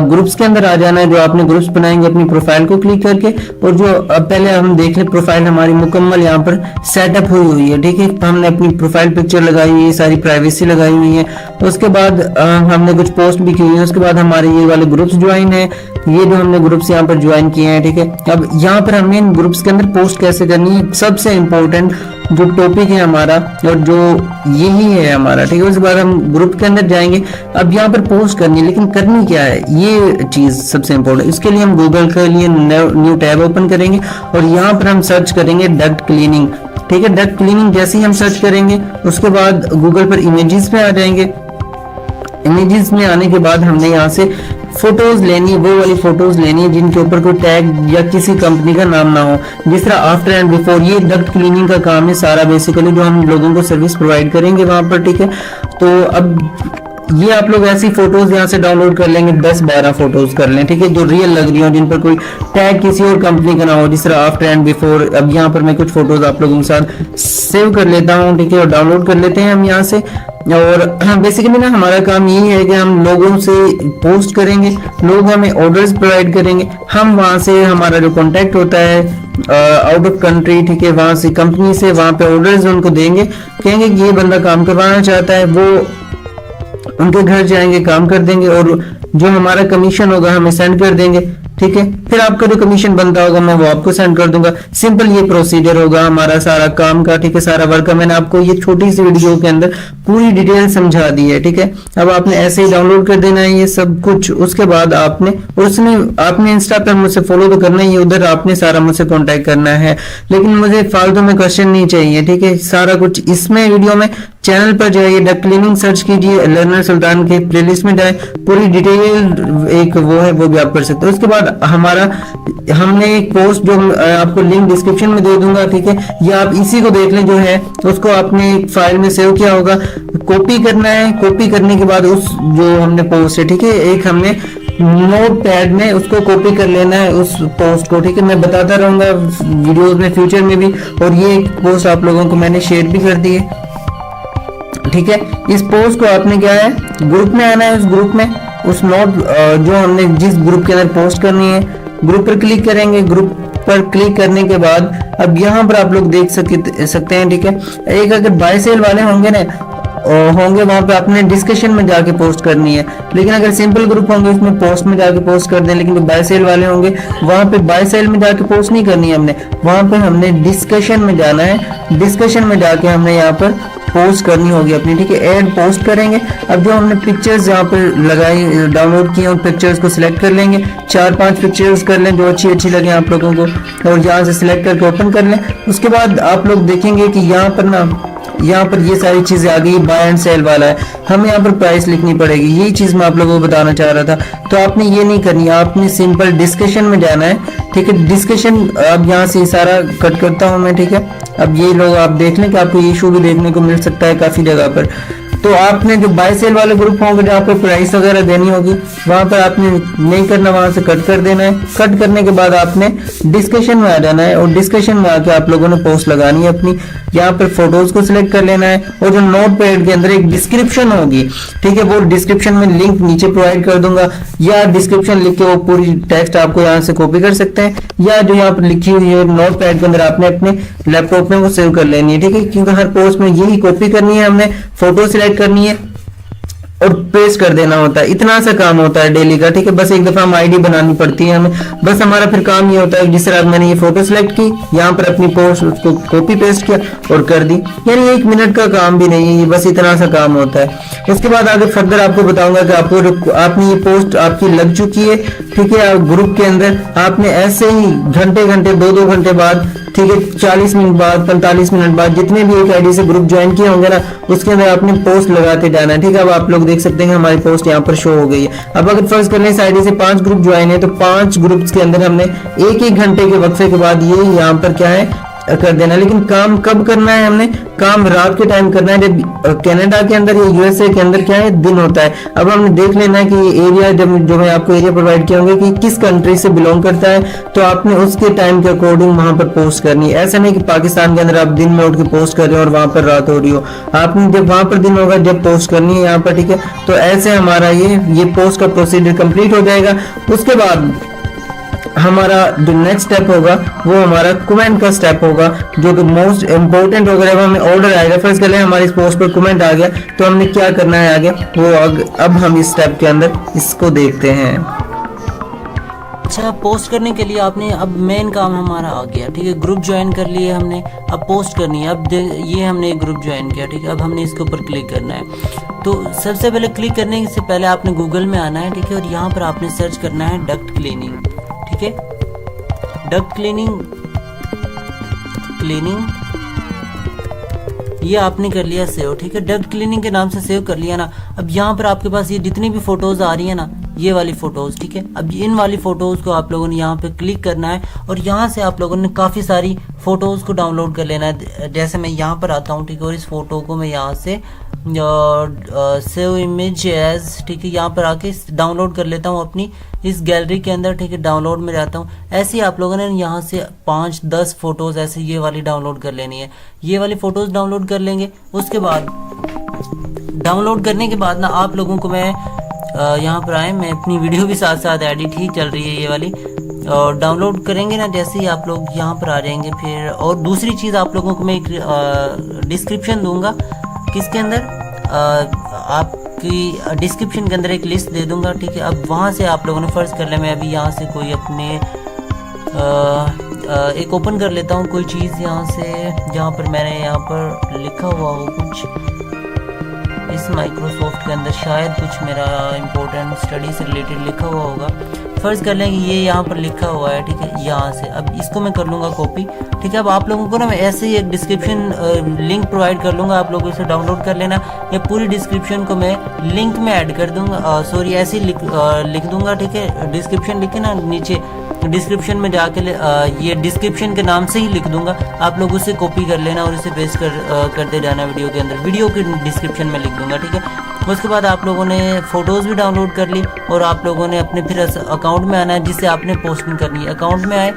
ग्रुप्स के अंदर आ जाना है। जो आपने ग्रुप्स बनाएंगे अपनी प्रोफाइल को क्लिक करके, और जो अब पहले हम देख लें प्रोफाइल हमारी मुकम्मल यहाँ पर सेटअप हुई हुई है, ठीक है। हमने अपनी प्रोफाइल पिक्चर लगाई हुई है, सारी प्राइवेसी लगाई हुई है। उसके बाद हमने कुछ पोस्ट भी की हुई है। उसके बाद हमारे ये वाले ग्रुप्स ज्वाइन है, ये जो हमने ग्रुप्स यहाँ पर ज्वाइन किए हैं, ठीक है। अब यहाँ पर हमें इन ग्रुप्स के अंदर पोस्ट कैसे करनी है, सबसे इंपॉर्टेंट जो टॉपिक है हमारा और जो यही है हमारा, ठीक है। उसके बाद हम ग्रुप के अंदर जाएंगे। अब यहाँ पर पोस्ट करनी है, लेकिन करनी क्या है, ये चीज सबसे इंपॉर्टेंट। इसके लिए हम गूगल के लिए न्यू टैब ओपन करेंगे और यहाँ पर हम सर्च करेंगे डक्ट क्लीनिंग, ठीक है। डक्ट क्लीनिंग जैसे ही हम सर्च करेंगे, उसके बाद गूगल पर इमेजेस पे आ जाएंगे। इमेजेस में आने के बाद हमने यहाँ से फोटोज लेनी है, वो वाली फोटोज लेनी है जिनके ऊपर कोई टैग या किसी कंपनी का नाम ना हो, जिस तरह आफ्टर एंड बिफोर। ये डक्ट क्लीनिंग का काम है सारा, बेसिकली जो हम लोगों को सर्विस प्रोवाइड करेंगे वहां पर, ठीक है। तो अब ये आप लोग ऐसी फोटोज यहाँ से डाउनलोड कर लेंगे, 10-12 फोटोज कर लें, ठीक है, जो रियल लग रही हो, जिन पर कोई टैग किसी और कंपनी का ना हो, जिस तरह आफ्टर एंड बिफोर। अब यहाँ पर मैं कुछ फोटोज आप लोगों के साथ सेव कर लेता हूँ, ठीक है, और डाउनलोड कर लेते हैं हम यहाँ से। और बेसिकली ना हमारा काम यही है कि हम लोगों से पोस्ट करेंगे, लोग हमें ऑर्डर्स प्रोवाइड करेंगे, हम वहाँ से हमारा जो कॉन्टैक्ट होता है आउट ऑफ कंट्री, ठीक है, वहाँ से कंपनी से वहाँ पे ऑर्डर्स उनको देंगे, कहेंगे कि ये बंदा काम करवाना चाहता है, वो उनके घर जाएंगे, काम कर देंगे, और जो हमारा कमीशन होगा हमें सेंड कर देंगे, ठीक है। फिर आपका जो कमीशन बनता होगा मैं वो आपको सेंड कर दूंगा। सिंपल ये प्रोसीजर होगा हमारा सारा काम का, ठीक है, सारा वर्क का। मैंने आपको ये छोटी सी वीडियो के अंदर पूरी डिटेल समझा दी है, ठीक है। अब आपने ऐसे ही डाउनलोड कर देना है ये सब कुछ। उसके बाद आपने आपने इंस्टा पर मुझसे फॉलो तो करना ही है, उधर आपने सारा मुझसे कॉन्टेक्ट करना है, लेकिन मुझे फालतू में क्वेश्चन नहीं चाहिए, ठीक है। सारा कुछ इसमें वीडियो में चैनल पर जाइए, डक्ट क्लीनिंग सर्च कीजिए, लर्नर सुल्तान के प्लेलिस्ट में जाए, पूरी डिटेल एक वो है वो भी आप कर सकते हो। उसके बाद हमने एक पोस्ट जो आपको लिंक डिस्क्रिप्शन में दे दूंगा, ठीक है, या आप इसी को देख लें, जो है उसको आपने एक फाइल में सेव किया होगा, कॉपी करना है। कॉपी करने के बाद उस जो हमने पोस्ट है, ठीक है, एक हमने नोट पैड में उसको कॉपी कर लेना है उस पोस्ट को, ठीक है। मैं बताता रहूंगा वीडियोस में फ्यूचर में भी, और ये पोस्ट आप लोगों को मैंने शेयर भी कर दी है, ठीक है। इस पोस्ट को आपने क्या है, ग्रुप में आना है। उस ग्रुप में उस नोट जो हमने जिस ग्रुप के अंदर पोस्ट करनी है, ग्रुप पर क्लिक करेंगे। ग्रुप पर क्लिक करने के बाद अब यहाँ पर आप लोग देख सकते हैं, ठीक है। एक अगर बाय सेल वाले होंगे ना वहां पे आपने डिस्कशन में जाके पोस्ट करनी है, लेकिन अगर सिंपल ग्रुप होंगे उसमें पोस्ट में जाके पोस्ट कर दें। लेकिन जो बाय सेल वाले होंगे वहां पे बाय सेल में जाके पोस्ट नहीं करनी है हमने, वहां पे हमने डिस्कशन में जाना है। डिस्कशन में जाके हमने यहाँ पर पोस्ट करनी होगी अपनी, ठीक है। ऐड पोस्ट करेंगे। अब जो हमने पिक्चर्स यहाँ पर लगाई डाउनलोड की, उन पिक्चर्स को सिलेक्ट कर लेंगे, 4-5 पिक्चर्स कर लें जो अच्छी लगे आप लोगों को, और यहाँ से सिलेक्ट करके ओपन कर लें। उसके बाद आप लोग देखेंगे कि यहाँ पर ये सारी चीजें आ गई, बाय एंड सेल वाला है, हमें यहाँ पर प्राइस लिखनी पड़ेगी। यही चीज मैं आप लोगों को बताना चाह रहा था। तो आपने ये नहीं करनी, आपने सिंपल डिस्कशन में जाना है, ठीक है। डिस्कशन अब यहाँ से सारा कट करता हूँ मैं, ठीक है। अब ये लोग आप देख लें कि आपको ये इशू भी देखने को मिल सकता है काफी जगह पर। तो आपने जो बाय सेल वाले ग्रुप होंगे जहाँ पे प्राइस वगैरह देनी होगी, वहां पर आपने नहीं करना, वहां से कट कर देना है। कट करने के बाद आपने डिस्कशन में आ जाना है, और डिस्कशन में आके आप लोगों ने पोस्ट लगानी है अपनी। यहाँ पर फोटोज को सिलेक्ट कर लेना है, और जो नोट पैड के अंदर एक डिस्क्रिप्शन होगी, ठीक है, वो डिस्क्रिप्शन में लिंक नीचे प्रोवाइड कर दूंगा, या डिस्क्रिप्शन लिख के वो पूरी टेक्स्ट आपको यहाँ से कॉपी कर सकते हैं, या जो यहाँ पर लिखी हुई है नोट पैड के अंदर आपने अपने लैपटॉप में वो सेव कर लेनी है, ठीक है। क्योंकि हर पोस्ट में यही कॉपी करनी है, हमने फोटो सिलेक्ट करनी है और पेस्ट कर देना होता है। इतना सा काम होता है डेली का, ठीक है। बस एक दफा हम आईडी बनानी पड़ती है हमें, बस हमारा फिर काम ये होता है जिस तरह मैंने ये फोटो सिलेक्ट की, यहाँ पर अपनी पोस्ट उसको कॉपी पेस्ट किया और कर दी। यानी 1 मिनट का काम भी नहीं है, ये बस इतना सा काम होता है। उसके बाद आगे फर्दर आपको बताऊंगा कि आपने ये पोस्ट आपकी लग चुकी है, ठीक है। ग्रुप के अंदर आपने ऐसे ही घंटे 2-2 घंटे बाद, ठीक है, 40 मिनट बाद, 45 मिनट बाद, जितने भी एक आईडी से ग्रुप ज्वाइन किए होंगे ना, उसके अंदर आपने पोस्ट लगाते जाना है, ठीक है। अब आप लोग देख सकते हैं कि हमारी पोस्ट यहाँ पर शो हो गई है। अब अगर फर्ज कर लें इस आईडी से 5 ग्रुप ज्वाइन है, तो 5 ग्रुप्स के अंदर हमने 1-1 घंटे के वक्फे के बाद ये यहाँ पर क्या है कर देना। लेकिन काम कब करना है, हमने काम रात के टाइम करना है, जब कनाडा के अंदर या यूएसए के अंदर क्या है, दिन होता है। अब हमने देख लेना है कि एरिया, जब जो मैं आपको एरिया प्रोवाइड किया होंगे कि किस कंट्री से बिलोंग करता है, तो आपने उसके टाइम के अकॉर्डिंग वहां पर पोस्ट करनी है। ऐसा नहीं कि पाकिस्तान के अंदर आप दिन में उठ के पोस्ट कर रहे हो और वहां पर रात हो रही हो, आपने जब वहां पर दिन होगा जब पोस्ट करनी है यहाँ पर, ठीक है। तो ऐसे हमारा ये पोस्ट का प्रोसीजर कंप्लीट हो जाएगा। उसके बाद हमारा जो नेक्स्ट स्टेप होगा वो हमारा कमेंट का स्टेप होगा, जो कि मोस्ट इंपॉर्टेंट होगा। जब हमें ऑर्डर आएगा, फर्स्ट कर ले हमारे इस पोस्ट पर कमेंट आ गया, तो हमने क्या करना है आगे, वो अब हम इस स्टेप के अंदर इसको देखते हैं। अच्छा, पोस्ट करने के लिए आपने अब मेन काम हमारा आ गया, ठीक है। ग्रुप ज्वाइन कर लिए हमने, अब पोस्ट करनी है। अब ये हमने एक ग्रुप ज्वाइन किया, ठीक है। अब हमने इसके ऊपर क्लिक करना है। तो सबसे पहले क्लिक करने से पहले आपने गूगल में आना है, ठीक है। और यहाँ पर आपने सर्च करना है डक्ट क्लीनिंग, ठीक है। डक्ट क्लीनिंग ये आपने कर लिया सेव, ठीक है। डक्ट क्लीनिंग के नाम से सेव कर लिया ना। अब यहाँ पर आपके पास ये जितनी भी फोटोज आ रही है ना, ये वाली फोटोज, ठीक है। अब इन वाली फोटोज को आप लोगों ने यहाँ पे क्लिक करना है और यहाँ से आप लोगों ने काफ़ी सारी फोटोज को डाउनलोड कर लेना है। जैसे मैं यहाँ पर आता हूँ, ठीक है। और इस फोटो को मैं यहाँ से सेव इमेज एज, ठीक है, यहाँ पर आके डाउनलोड कर लेता हूँ अपनी इस गैलरी के अंदर, ठीक है। डाउनलोड में जाता हूँ। ऐसे ही आप लोगों ने यहाँ से 5-10 फोटोज ऐसे ये वाली डाउनलोड कर लेनी है। ये वाली फोटोज डाउनलोड कर लेंगे। उसके बाद डाउनलोड करने के बाद ना आप लोगों को मैं यहाँ पर आए, मैं अपनी वीडियो भी साथ साथ एडिट ही चल रही है ये वाली, और डाउनलोड करेंगे ना जैसे ही आप लोग यहाँ पर आ जाएंगे। फिर और दूसरी चीज़ आप लोगों को मैं एक डिस्क्रिप्शन दूंगा, किसके अंदर, आपकी डिस्क्रिप्शन के अंदर एक लिस्ट दे दूंगा, ठीक है। अब वहाँ से आप लोगों ने फर्ज कर लिया, मैं अभी यहाँ से कोई अपने एक ओपन कर लेता हूँ कोई चीज़ यहाँ से, जहाँ पर मैंने यहाँ पर लिखा हुआ हो कुछ इस माइक्रोसॉफ्ट के अंदर, शायद कुछ मेरा इंपॉर्टेंट स्टडी से रिलेटेड लिखा हुआ होगा। फर्ज कर लें कि ये यहाँ पर लिखा हुआ है, ठीक है। यहाँ से अब इसको मैं कर लूँगा कॉपी, ठीक है। अब आप लोगों को ना मैं ऐसे ही एक डिस्क्रिप्शन लिंक प्रोवाइड कर लूँगा, आप लोगों इसे डाउनलोड कर लेना। ये पूरी डिस्क्रिप्शन को मैं लिंक में ऐड कर दूँगा, सॉरी ऐसे ही लिख दूँगा, ठीक है। डिस्क्रिप्शन लिखे ना नीचे, डिस्क्रिप्शन में जाके ये डिस्क्रिप्शन के नाम से ही लिख दूंगा, आप लोग उसे कॉपी कर लेना और इसे पेस्ट करते जाना वीडियो के अंदर, वीडियो के डिस्क्रिप्शन में लिख दूंगा, ठीक है। उसके बाद आप लोगों ने फ़ोटोज़ भी डाउनलोड कर ली और आप लोगों ने अपने फिर अकाउंट में आना है जिससे आपने पोस्टिंग करनी है। अकाउंट में आए,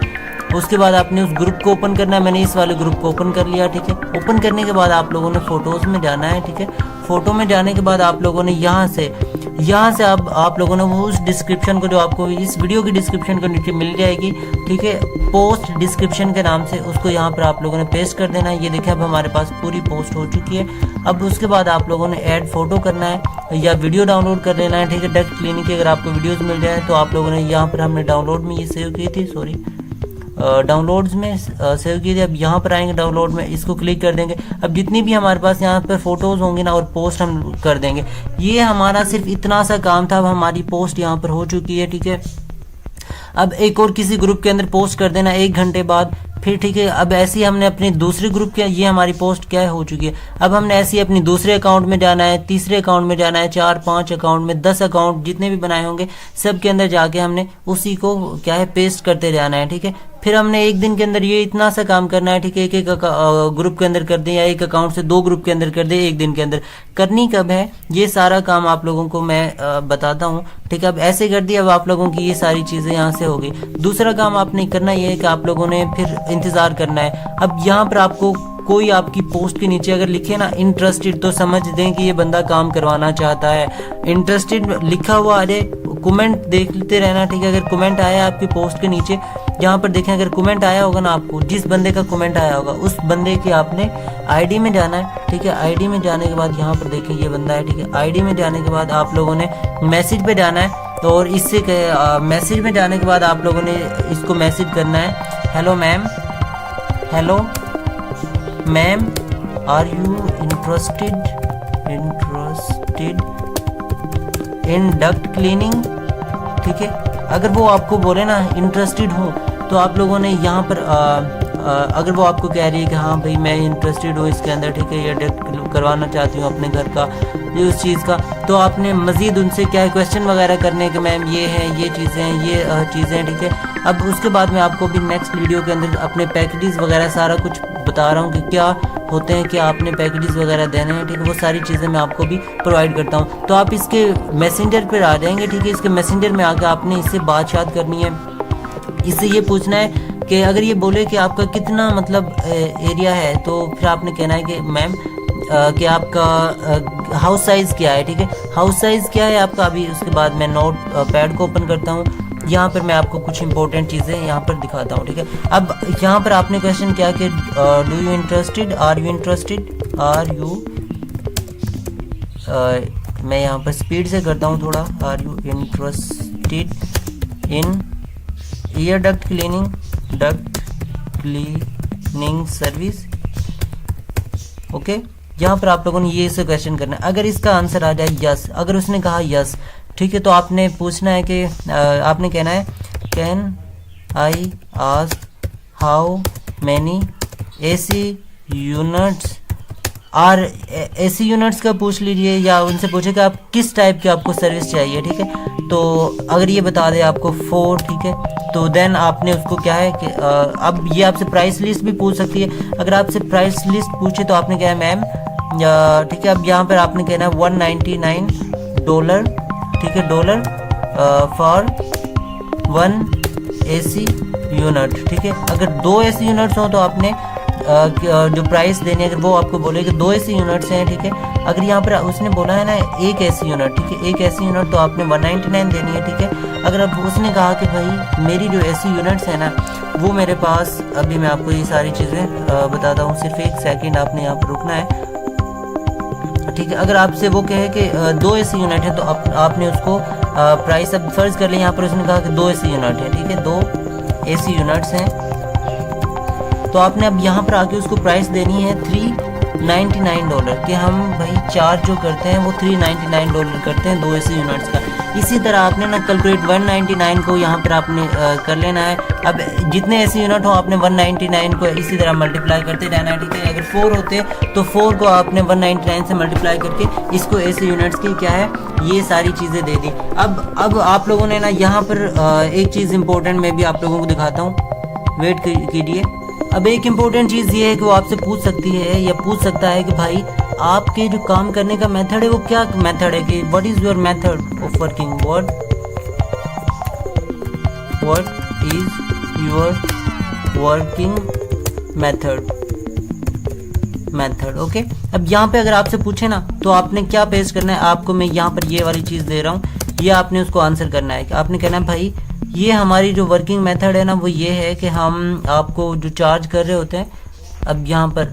उसके बाद आपने उस ग्रुप को ओपन करना है। मैंने इस वाले ग्रुप को ओपन कर लिया, ठीक है। ओपन करने के बाद आप लोगों ने फ़ोटोज़ में जाना है, ठीक है। फ़ोटो में जाने के बाद आप लोगों ने यहाँ से आप लोगों ने वो उस डिस्क्रिप्शन को जो आपको इस वीडियो की डिस्क्रिप्शन के नीचे मिल जाएगी, ठीक है, पोस्ट डिस्क्रिप्शन के नाम से, उसको यहाँ पर आप लोगों ने पेस्ट कर देना है। ये देखिए अब हमारे पास पूरी पोस्ट हो चुकी है। अब उसके बाद आप लोगों ने ऐड फोटो करना है या वीडियो डाउनलोड कर लेना है, ठीक है। डक्ट क्लीनिंग की अगर आपको वीडियोज़ मिल जाए तो आप लोगों ने यहाँ पर, हमने डाउनलोड में ये सेव की थी, सॉरी डाउनलोड्स में सेव की थी। अब यहाँ पर आएंगे डाउनलोड में, इसको क्लिक कर देंगे। अब जितनी भी हमारे पास यहाँ पर फोटोज़ होंगी ना और पोस्ट हम कर देंगे। ये हमारा सिर्फ इतना सा काम था। अब हमारी पोस्ट यहाँ पर हो चुकी है, ठीक है। अब एक और किसी ग्रुप के अंदर पोस्ट कर देना 1 घंटे बाद, फिर ठीक है। अब ऐसे ही हमने अपने दूसरे ग्रुप के, ये हमारी पोस्ट क्या हो चुकी है। अब हमने ऐसे ही अपनी दूसरे अकाउंट में जाना है, तीसरे अकाउंट में जाना है, 4-5 अकाउंट में, 10 अकाउंट जितने भी बनाए होंगे सब के अंदर जाके हमने उसी को क्या है पेस्ट करते जाना है, ठीक है। फिर हमने एक दिन के अंदर ये इतना सा काम करना है, ठीक है। एक ग्रुप के अंदर कर दें या एक अकाउंट से 2 ग्रुप के अंदर कर दें एक दिन के अंदर। करनी कब है ये सारा काम आप लोगों को मैं बताता हूँ, ठीक है। अब ऐसे कर दिया, अब आप लोगों की ये सारी चीज़ें यहाँ से हो गई। दूसरा काम आपने करना ये है कि आप लोगों ने फिर इंतज़ार करना है। अब यहाँ पर आपको कोई आपकी पोस्ट के नीचे अगर लिखे ना इंटरेस्टेड, तो समझ दें कि ये बंदा काम करवाना चाहता है। इंटरेस्टेड लिखा हुआ, अरे कमेंट देखते रहना, ठीक है। अगर कमेंट आया आपकी पोस्ट के नीचे, यहाँ पर देखें, अगर कमेंट आया होगा ना आपको, जिस बंदे का कमेंट आया होगा उस बंदे की आपने आईडी में जाना है, ठीक है। आईडी में जाने के बाद यहाँ पर देखें ये बंदा है, ठीक है। आईडी में जाने के बाद आप लोगों ने मैसेज पे जाना है, और इससे मैसेज में जाने के बाद आप लोगों ने इसको मैसेज करना है, hello ma'am, hello ma'am, are you interested in duct cleaning, ठीक है। अगर वो आपको बोले ना इंटरेस्टेड हो, तो आप लोगों ने यहाँ पर अगर वो आपको कह रही है कि हाँ भाई मैं इंटरेस्टेड हूँ इसके अंदर, ठीक है, या डेट करवाना चाहती हूँ अपने घर का ये उस चीज़ का, तो आपने मज़ीद उनसे क्या है क्वेश्चन वगैरह करने कि मैम ये है, ये चीज़ें हैं, ये चीज़ें हैं, ठीक है। अब उसके बाद मैं आपको भी नेक्स्ट वीडियो के अंदर अपने पैकेजेस वगैरह सारा कुछ बता रहा हूँ कि क्या होते हैं, क्या आपने पैकेजेस वगैरह देने हैं, ठीक है, वो सारी चीज़ें मैं आपको भी प्रोवाइड करता हूँ। तो आप इसके मैसेंजर पर आ जाएंगे, ठीक है, इसके मैसेंजर में आकर आपने इससे बात करनी है, इससे ये पूछना है कि अगर ये बोले कि आपका कितना मतलब एरिया है, तो फिर आपने कहना है कि मैम कि आपका हाउस साइज़ क्या है, ठीक है, हाउस साइज़ क्या है आपका। अभी उसके बाद मैं नोट पैड को ओपन करता हूँ, यहाँ पर मैं आपको कुछ इंपॉर्टेंट चीज़ें यहाँ पर दिखाता हूँ, ठीक है। अब यहाँ पर आपने क्वेश्चन किया कि do you interested, are you interested, are you, मैं यहाँ पर स्पीड से करता हूँ थोड़ा, are you interested in air duct cleaning service, okay. यहाँ पर आप लोगों ने ये से क्वेश्चन करना है। अगर इसका आंसर आ जाए यस, अगर उसने कहा यस, ठीक है, तो आपने पूछना है कि आपने कहना है can I ask how many AC units are, AC units का पूछ लीजिए, या उनसे पूछे कि आप किस टाइप की आपको सर्विस चाहिए, ठीक है। तो अगर ये बता दे आपको 4, ठीक है, तो देन आपने उसको क्या है कि अब ये आपसे प्राइस लिस्ट भी पूछ सकती है। अगर आपसे प्राइस लिस्ट पूछे तो आपने क्या है मैम, ठीक है, अब यहाँ पर आपने कहना है $199, ठीक है, डॉलर फॉर 1 एसी यूनिट, ठीक है। अगर 2 एसी यूनिट्स हो तो आपने जो प्राइस देनी है, अगर वो आपको बोले कि 2 एसी यूनिट्स हैं, ठीक है, अगर यहाँ पर उसने बोला है ना 1 एसी यूनिट, ठीक है, 1 एसी यूनिट, तो आपने 199 देनी है, ठीक है। अगर अब उसने कहा कि भाई मेरी जो एसी यूनिट्स है ना वो मेरे पास, अभी मैं आपको ये सारी चीज़ें बताता हूँ, सिर्फ 1 सेकेंड आपने यहाँ पर रुकना है, ठीक है। अगर आपसे वो कहे कि 2 एसी यूनिट है, तो आपने उसको प्राइस अब फर्ज कर लिया, यहाँ पर उसने कहा कि 2 एसी यूनिट है, ठीक है, 2 एसी यूनिट्स हैं, तो आपने अब यहाँ पर आके उसको प्राइस देनी है $399 कि हम भाई चार्ज जो करते हैं वो $399 करते हैं 2 एसी यूनिट्स का। इसी तरह आपने ना कैलकुलेट 199 को यहाँ पर आपने कर लेना है। अब जितने एसी यूनिट हो आपने 199 को इसी तरह मल्टीप्लाई करते रहना है, ठीक है। अगर 4 होते तो 4 को आपने 199 से मल्टीप्लाई करके इसको एसी यूनिट्स की क्या है ये सारी चीज़ें दे दी। अब आप लोगों ने ना यहाँ पर एक चीज़ इंपॉर्टेंट मैं भी आप लोगों को दिखाता हूँ, वेट कीजिए। अब एक इम्पोर्टेंट चीज़ ये है कि वो आपसे पूछ सकती है या पूछ सकता है कि भाई आपके जो काम करने का मेथड है वो क्या मेथड है, कि what is your method of working, what is your working method, okay. अब यहाँ पे अगर आपसे पूछे ना तो आपने क्या पेश करना है, आपको मैं यहाँ पर ये वाली चीज़ दे रहा हूँ, ये आपने उसको आंसर करना है। आपने कहना है भाई ये हमारी जो वर्किंग मेथड है ना वो ये है कि हम आपको जो चार्ज कर रहे होते हैं, अब यहाँ पर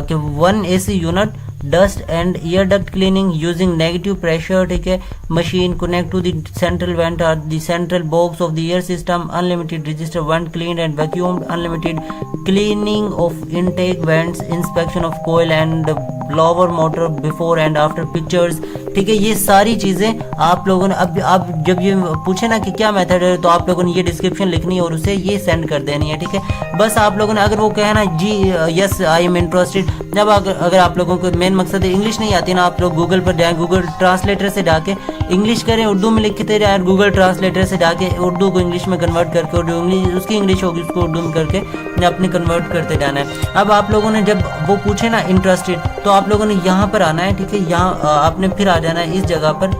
कि 1 AC unit dust and air duct cleaning using negative pressure, ठीक है, machine connect to the central vent और the central box of the air system, unlimited register vent clean and vacuumed, unlimited cleaning of intake vents, inspection of coil and blower motor before and after pictures, ठीक है। ये सारी चीज़ें आप लोगों ने अब आप जब ये पूछे ना कि क्या मेथड है तो आप लोगों ने ये डिस्क्रिप्शन लिखनी है और उसे ये सेंड कर देनी है, ठीक है। बस आप लोगों ने अगर वो कहे ना जी यस आई एम इंटरेस्टेड, जब अगर आप लोगों को मेन मकसद है इंग्लिश नहीं आती ना, आप लोग गूगल पर जाएँ, गूगल ट्रांसलेटर से जाके इंग्लिश करें, उर्दू में लिखते जाए, गूगल ट्रांसलेटर से जाके उर्दू को इंग्लिश में कन्वर्ट करके और जो इंग्लिश उसकी इंग्लिश होगी उसको उर्दू में करके अपने कन्वर्ट करते जाना है। अब आप लोगों ने जब वो पूछे ना इंटरेस्टेड तो आप लोगों ने यहाँ पर आना है, ठीक है, यहाँ आपने फिर आ जाना है इस जगह पर,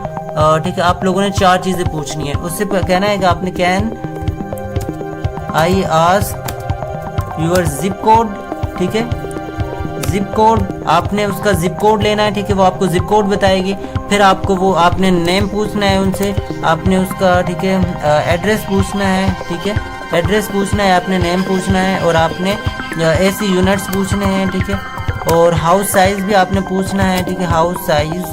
ठीक है। आप लोगों ने 4 चीज़ें पूछनी है, उससे कहना है कि आपने can I ask your zip code, ठीक है, जिप कोड आपने उसका जिप कोड लेना है, ठीक है, वो आपको जिप कोड बताएगी। फिर आपको वो आपने नेम पूछना है उनसे, आपने उसका ठीक है एड्रेस पूछना है, ठीक है, एड्रेस पूछना है, आपने नेम पूछना है और आपने एसी यूनिट्स पूछने हैं, ठीक है, और हाउस साइज़ भी आपने पूछना है, ठीक है, हाउस साइज़,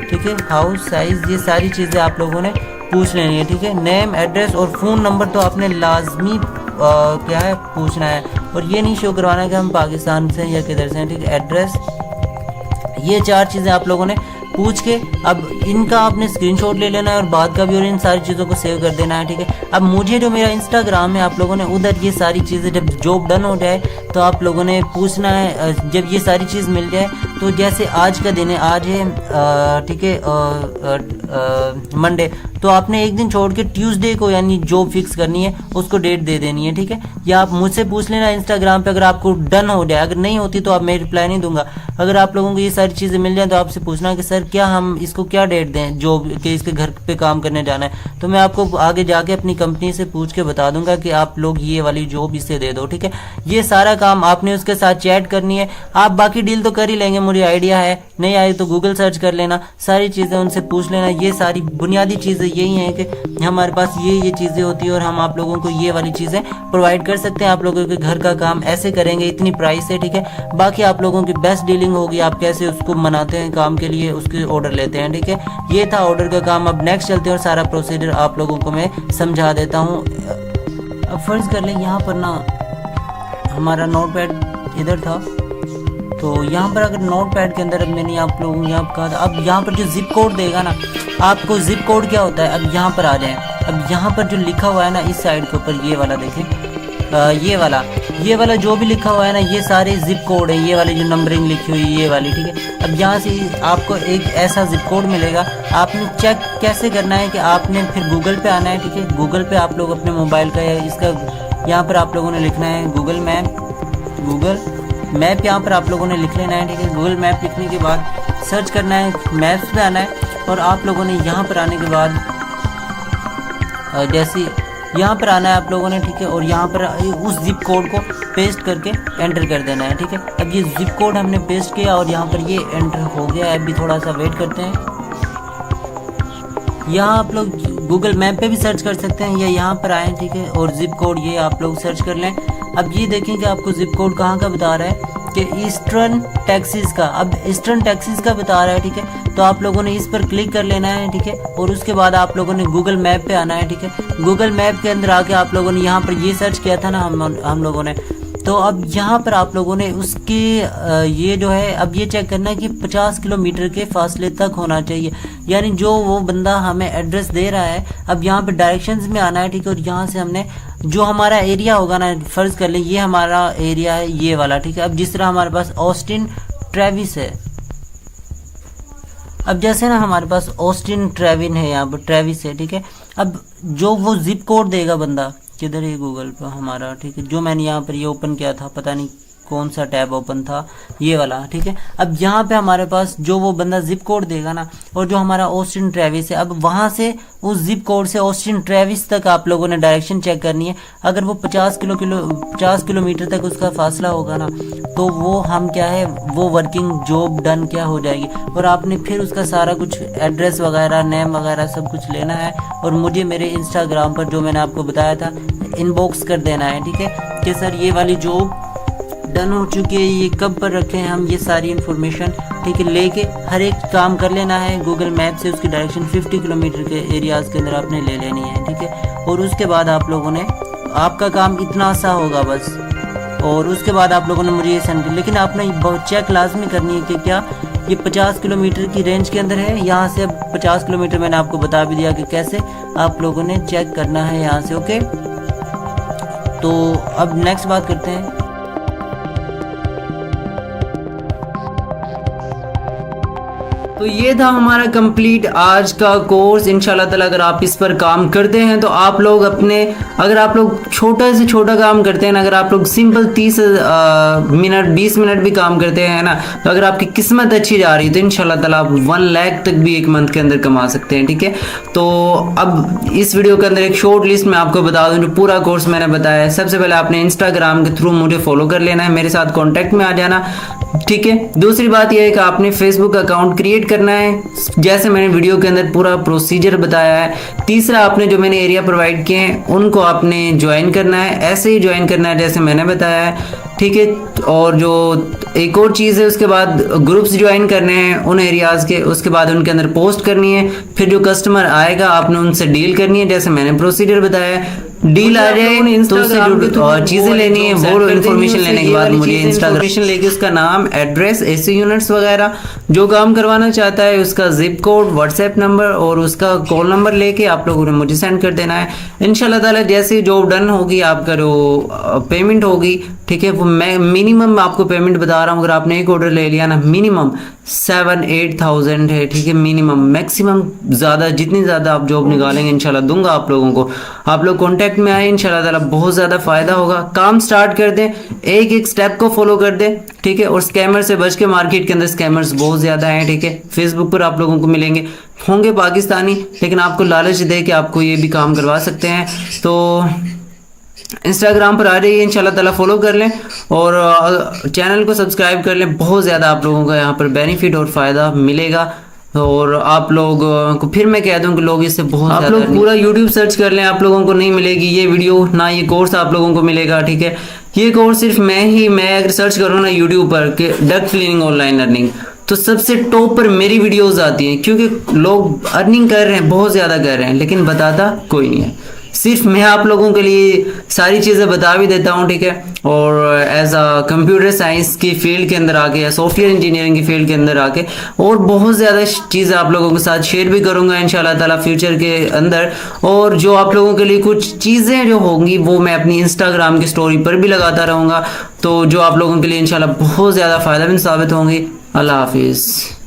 ठीक है, हाउस साइज़, ये सारी चीज़ें आप लोगों ने पूछ लेनी है, ठीक है। नेम, एड्रेस और फ़ोन नंबर तो आपने लाजमी क्या है पूछना है, और ये नहीं शो करवाना कि हम पाकिस्तान से या किधर से हैं, ठीक है। एड्रेस, ये 4 चीज़ें आप लोगों ने पूछ के अब इनका आपने स्क्रीनशॉट ले लेना है और बाद का भी, और इन सारी चीज़ों को सेव कर देना है, ठीक है। अब मुझे जो मेरा इंस्टाग्राम है, आप लोगों ने उधर ये सारी चीज़ें जब जॉब डन हो जाए तो आप लोगों ने पूछना है, जब ये सारी चीज़ मिल जाए तो जैसे आज का दिन है, आज है ठीक है मंडे, तो आपने एक दिन छोड़ के ट्यूसडे को यानी जॉब फिक्स करनी है, उसको डेट दे देनी है, ठीक है। या आप मुझसे पूछ लेना इंस्टाग्राम पे, अगर आपको डन हो जाए, अगर नहीं होती तो आप मैं रिप्लाई नहीं दूंगा। अगर आप लोगों को ये सारी चीज़ें मिल जाए तो आपसे पूछना कि सर क्या हम इसको क्या डेट दें जॉब के, इसके घर पे काम करने जाना है, तो मैं आपको आगे जाके अपनी कंपनी से पूछ के बता दूंगा कि आप लोग ये वाली जॉब इसे दे दो, ठीक है। ये सारा काम आपने उसके साथ चैट करनी है। आप बाकी डील तो कर ही लेंगे, मुझे आइडिया है, नहीं आए तो गूगल सर्च कर लेना, सारी चीज़ें उनसे पूछ लेना। ये सारी बुनियादी चीज़ें यही हैं कि हमारे पास ये चीज़ें होती है और हम आप लोगों को ये वाली चीज़ें प्रोवाइड कर सकते हैं। आप लोगों के घर का काम ऐसे करेंगे, इतनी प्राइस है, ठीक है। बाकी आप लोगों की बेस्ट डीलिंग होगी, आप कैसे उसको मनाते हैं काम के लिए, उसके ऑर्डर लेते हैं, ठीक है। ये था ऑर्डर का काम। अब नेक्स्ट चलते हैं और सारा प्रोसीजर आप लोगों को मैं समझा देता हूँ। अब फर्ज कर लें यहाँ पर ना हमारा नोट पैड इधर था, तो यहाँ पर अगर नोट पैड के अंदर अब मैंने आप लोगों को यहाँ कहा था, अब यहाँ पर जो जिप कोड देगा ना आपको, जिप कोड क्या होता है, अब यहाँ पर आ जाए। अब यहाँ पर जो लिखा हुआ है ना इस साइड के ऊपर, ये वाला देखें, ये वाला जो भी लिखा हुआ है ना, ये सारे जिप कोड है, ये वाली जो नंबरिंग लिखी हुई है ये वाली, ठीक है। अब यहाँ से आपको एक ऐसा जिप कोड मिलेगा। आपने चेक कैसे करना है कि आपने फिर गूगल पे आना है, ठीक है। गूगल पे आप लोग अपने मोबाइल का या इसका यहाँ पर आप लोगों ने लिखना है गूगल मैप यहाँ पर आप लोगों ने लिख लेना है, ठीक है। गूगल मैप लिखने के बाद सर्च करना है, मैप्स पे आना है और आप लोगों ने यहाँ पर आने के बाद जैसे यहाँ पर आना है आप लोगों ने, ठीक है। और यहाँ पर उस जिप कोड को पेस्ट करके एंटर कर देना है, ठीक है। अब ये जिप कोड हमने पेस्ट किया और यहाँ पर ये एंटर हो गया है। अभी थोड़ा सा वेट करते हैं। यहाँ आप लोग गूगल मैप पे भी सर्च कर सकते हैं या यहाँ पर आएँ, ठीक है। और जिप कोड ये आप लोग सर्च कर लें। अब ये देखें कि आपको जिप कोड कहाँ का बता रहा है कि ईस्टर्न टेक्सास का। अब ईस्टर्न टेक्सास का बता रहा है, ठीक है। तो आप लोगों ने इस पर क्लिक कर लेना है, ठीक है। और उसके बाद आप लोगों ने गूगल मैप पे आना है, ठीक है। गूगल मैप के अंदर आके आप लोगों ने यहाँ पर ये सर्च किया था ना हम लोगों ने, तो अब यहाँ पर आप लोगों ने उसके ये जो है अब ये चेक करना है कि 50 किलोमीटर के फासले तक होना चाहिए, यानी जो वो बंदा हमें एड्रेस दे रहा है। अब यहाँ पे डायरेक्शंस में आना है, ठीक है। और यहाँ से हमने जो हमारा एरिया होगा ना, फर्ज कर लें ये हमारा एरिया है ये वाला, ठीक है। अब जिस तरह हमारे पास ऑस्टिन ट्रेविस है, अब जैसे ना हमारे पास ऑस्टिन ट्रेविन है, यहाँ पर ट्रेविस है, ठीक है। अब जो वो जिप कोड देगा बंदा, किधर है गूगल पर हमारा, ठीक है। जो मैंने यहाँ पर ये ओपन किया था, पता नहीं कौन सा टैब ओपन था, ये वाला, ठीक है। अब यहाँ पे हमारे पास जो वो बंदा जिप कोड देगा ना, और जो हमारा ऑस्टिन ट्रेविस है, अब वहाँ से उस जिप कोड से ऑस्टिन ट्रेविस तक आप लोगों ने डायरेक्शन चेक करनी है। अगर वो 50 किलोमीटर तक उसका फासला होगा ना, तो वो हम क्या है वो वर्किंग जॉब डन क्या हो जाएगी। और आपने फिर उसका सारा कुछ एड्रेस वगैरह, नेम वगैरह सब कुछ लेना है और मुझे मेरे इंस्टाग्राम पर जो मैंने आपको बताया था इनबॉक्स कर देना है, ठीक है। कि सर ये वाली जॉब डन हो चुकी है, ये कब पर रखे हैं हम, ये सारी इन्फॉर्मेशन, ठीक है, लेके हर एक काम कर लेना है। गूगल मैप से उसकी डायरेक्शन 50 किलोमीटर के एरियाज़ के अंदर आपने ले लेनी है, ठीक है। और उसके बाद आप लोगों ने, आपका काम इतना सा होगा बस। और उसके बाद आप लोगों ने मुझे ये सेंड, लेकिन आपने बहुत चेक लाजमी करनी है कि क्या ये 50 किलोमीटर की रेंज के अंदर है। यहाँ से अब 50 किलोमीटर मैंने आपको बता भी दिया कि कैसे आप लोगों ने चेक करना है यहाँ से, ओके। तो अब नेक्स्ट बात करते हैं। तो ये था हमारा कंप्लीट आज का कोर्स। इंशाल्लाह ताला अगर आप इस पर काम करते हैं तो आप लोग अपने, अगर आप लोग छोटा से छोटा काम करते हैं ना, अगर आप लोग सिंपल 30 मिनट 20 मिनट भी काम करते हैं ना, तो अगर आपकी किस्मत अच्छी जा रही है तो इंशाल्लाह ताला आप 1 लाख तक भी एक मंथ के अंदर कमा सकते हैं, ठीक है। तो अब इस वीडियो के अंदर एक शॉर्ट लिस्ट में आपको बता दूं जो पूरा कोर्स मैंने बताया है। सबसे पहले आपने इंस्टाग्राम के थ्रू मुझे फॉलो कर लेना है, मेरे साथ कॉन्टेक्ट में आ जाना, ठीक है। दूसरी बात यह है कि आपने फेसबुक अकाउंट क्रिएट करना है, जैसे मैंने वीडियो के अंदर पूरा प्रोसीजर बताया है। तीसरा, आपने जो मैंने एरिया प्रोवाइड किए हैं उनको आपने ज्वाइन करना है, ऐसे ही ज्वाइन करना है जैसे मैंने बताया है, ठीक है। और जो एक और चीज़ है, उसके बाद ग्रुप्स ज्वाइन करने हैं उन एरियाज़ के, उसके बाद उनके अंदर पोस्ट करनी है। फिर जो कस्टमर आएगा आपने उनसे डील करनी है जैसे मैंने प्रोसीजर बताया है। डील आ जाए तो उससे जो चीज़ें लेनी है वो इन्फॉर्मेशन लेने के बाद मुझे इंस्टाग्राम लेके उसका नाम, एड्रेस, एसी यूनिट्स वगैरह जो काम करवाना चाहता है उसका जिप कोड, व्हाट्सएप नंबर और उसका कॉल नंबर लेके आप लोगों ने मुझे सेंड कर देना है। इंशाल्लाह ताला जैसे जॉब डन होगी आपका जो पेमेंट होगी, ठीक है, वो मैं मिनिमम आपको पेमेंट बता रहा हूँ, अगर आपने एक ऑर्डर ले लिया ना मिनिमम 7-8,000 है, ठीक है, मिनिमम। मैक्सिमम ज़्यादा जितनी ज़्यादा आप जॉब निकालेंगे इंशाल्लाह दूंगा आप लोगों को। आप लोग कॉन्टैक्ट में आए, इंशाल्लाह ताला बहुत ज़्यादा फ़ायदा होगा। काम स्टार्ट कर दें, एक एक स्टेप को फॉलो कर दें, ठीक है, और स्कैमर से बच के, मार्केट के अंदर स्कैमर्स बहुत ज़्यादा हैं, ठीक है, फेसबुक पर आप लोगों को मिलेंगे, होंगे पाकिस्तानी, लेकिन आपको लालच दे के आपको ये भी काम करवा सकते हैं। तो इंस्टाग्राम पर आ जाइए, इंशाल्लाह ताला फॉलो कर लें और चैनल को सब्सक्राइब कर लें। बहुत ज़्यादा आप लोगों का यहाँ पर बेनिफिट और फ़ायदा मिलेगा। और आप लोग को फिर मैं कह दूं कि लोग इससे बहुत आप लोग पूरा यूट्यूब सर्च कर लें, आप लोगों को नहीं मिलेगी ये वीडियो, ना ये कोर्स आप लोगों को मिलेगा, ठीक है। ये कोर्स सिर्फ मैं अगर सर्च करूँ ना यूट्यूब पर कि डक क्लीनिंग ऑनलाइन अर्निंग, तो सबसे टॉप पर मेरी वीडियोस आती हैं, क्योंकि लोग अर्निंग कर रहे हैं, बहुत ज़्यादा कर रहे हैं, लेकिन बताता कोई नहीं है। सिर्फ मैं आप लोगों के लिए सारी चीज़ें बता भी देता हूँ, ठीक है। और एज अ कंप्यूटर साइंस की फील्ड के अंदर आके या सॉफ्टवेयर इंजीनियरिंग की फील्ड के अंदर आके और बहुत ज़्यादा चीज़ें आप लोगों के साथ शेयर भी करूँगा इंशाल्लाह ताला फ्यूचर के अंदर। और जो आप लोगों के लिए कुछ चीज़ें जो होंगी वो मैं अपनी इंस्टाग्राम की स्टोरी पर भी लगाता रहूँगा, तो जो आप लोगों के लिए इंशाल्लाह बहुत ज़्यादा फ़ायदेमंद साबित होंगी। अल्लाह हाफिज़।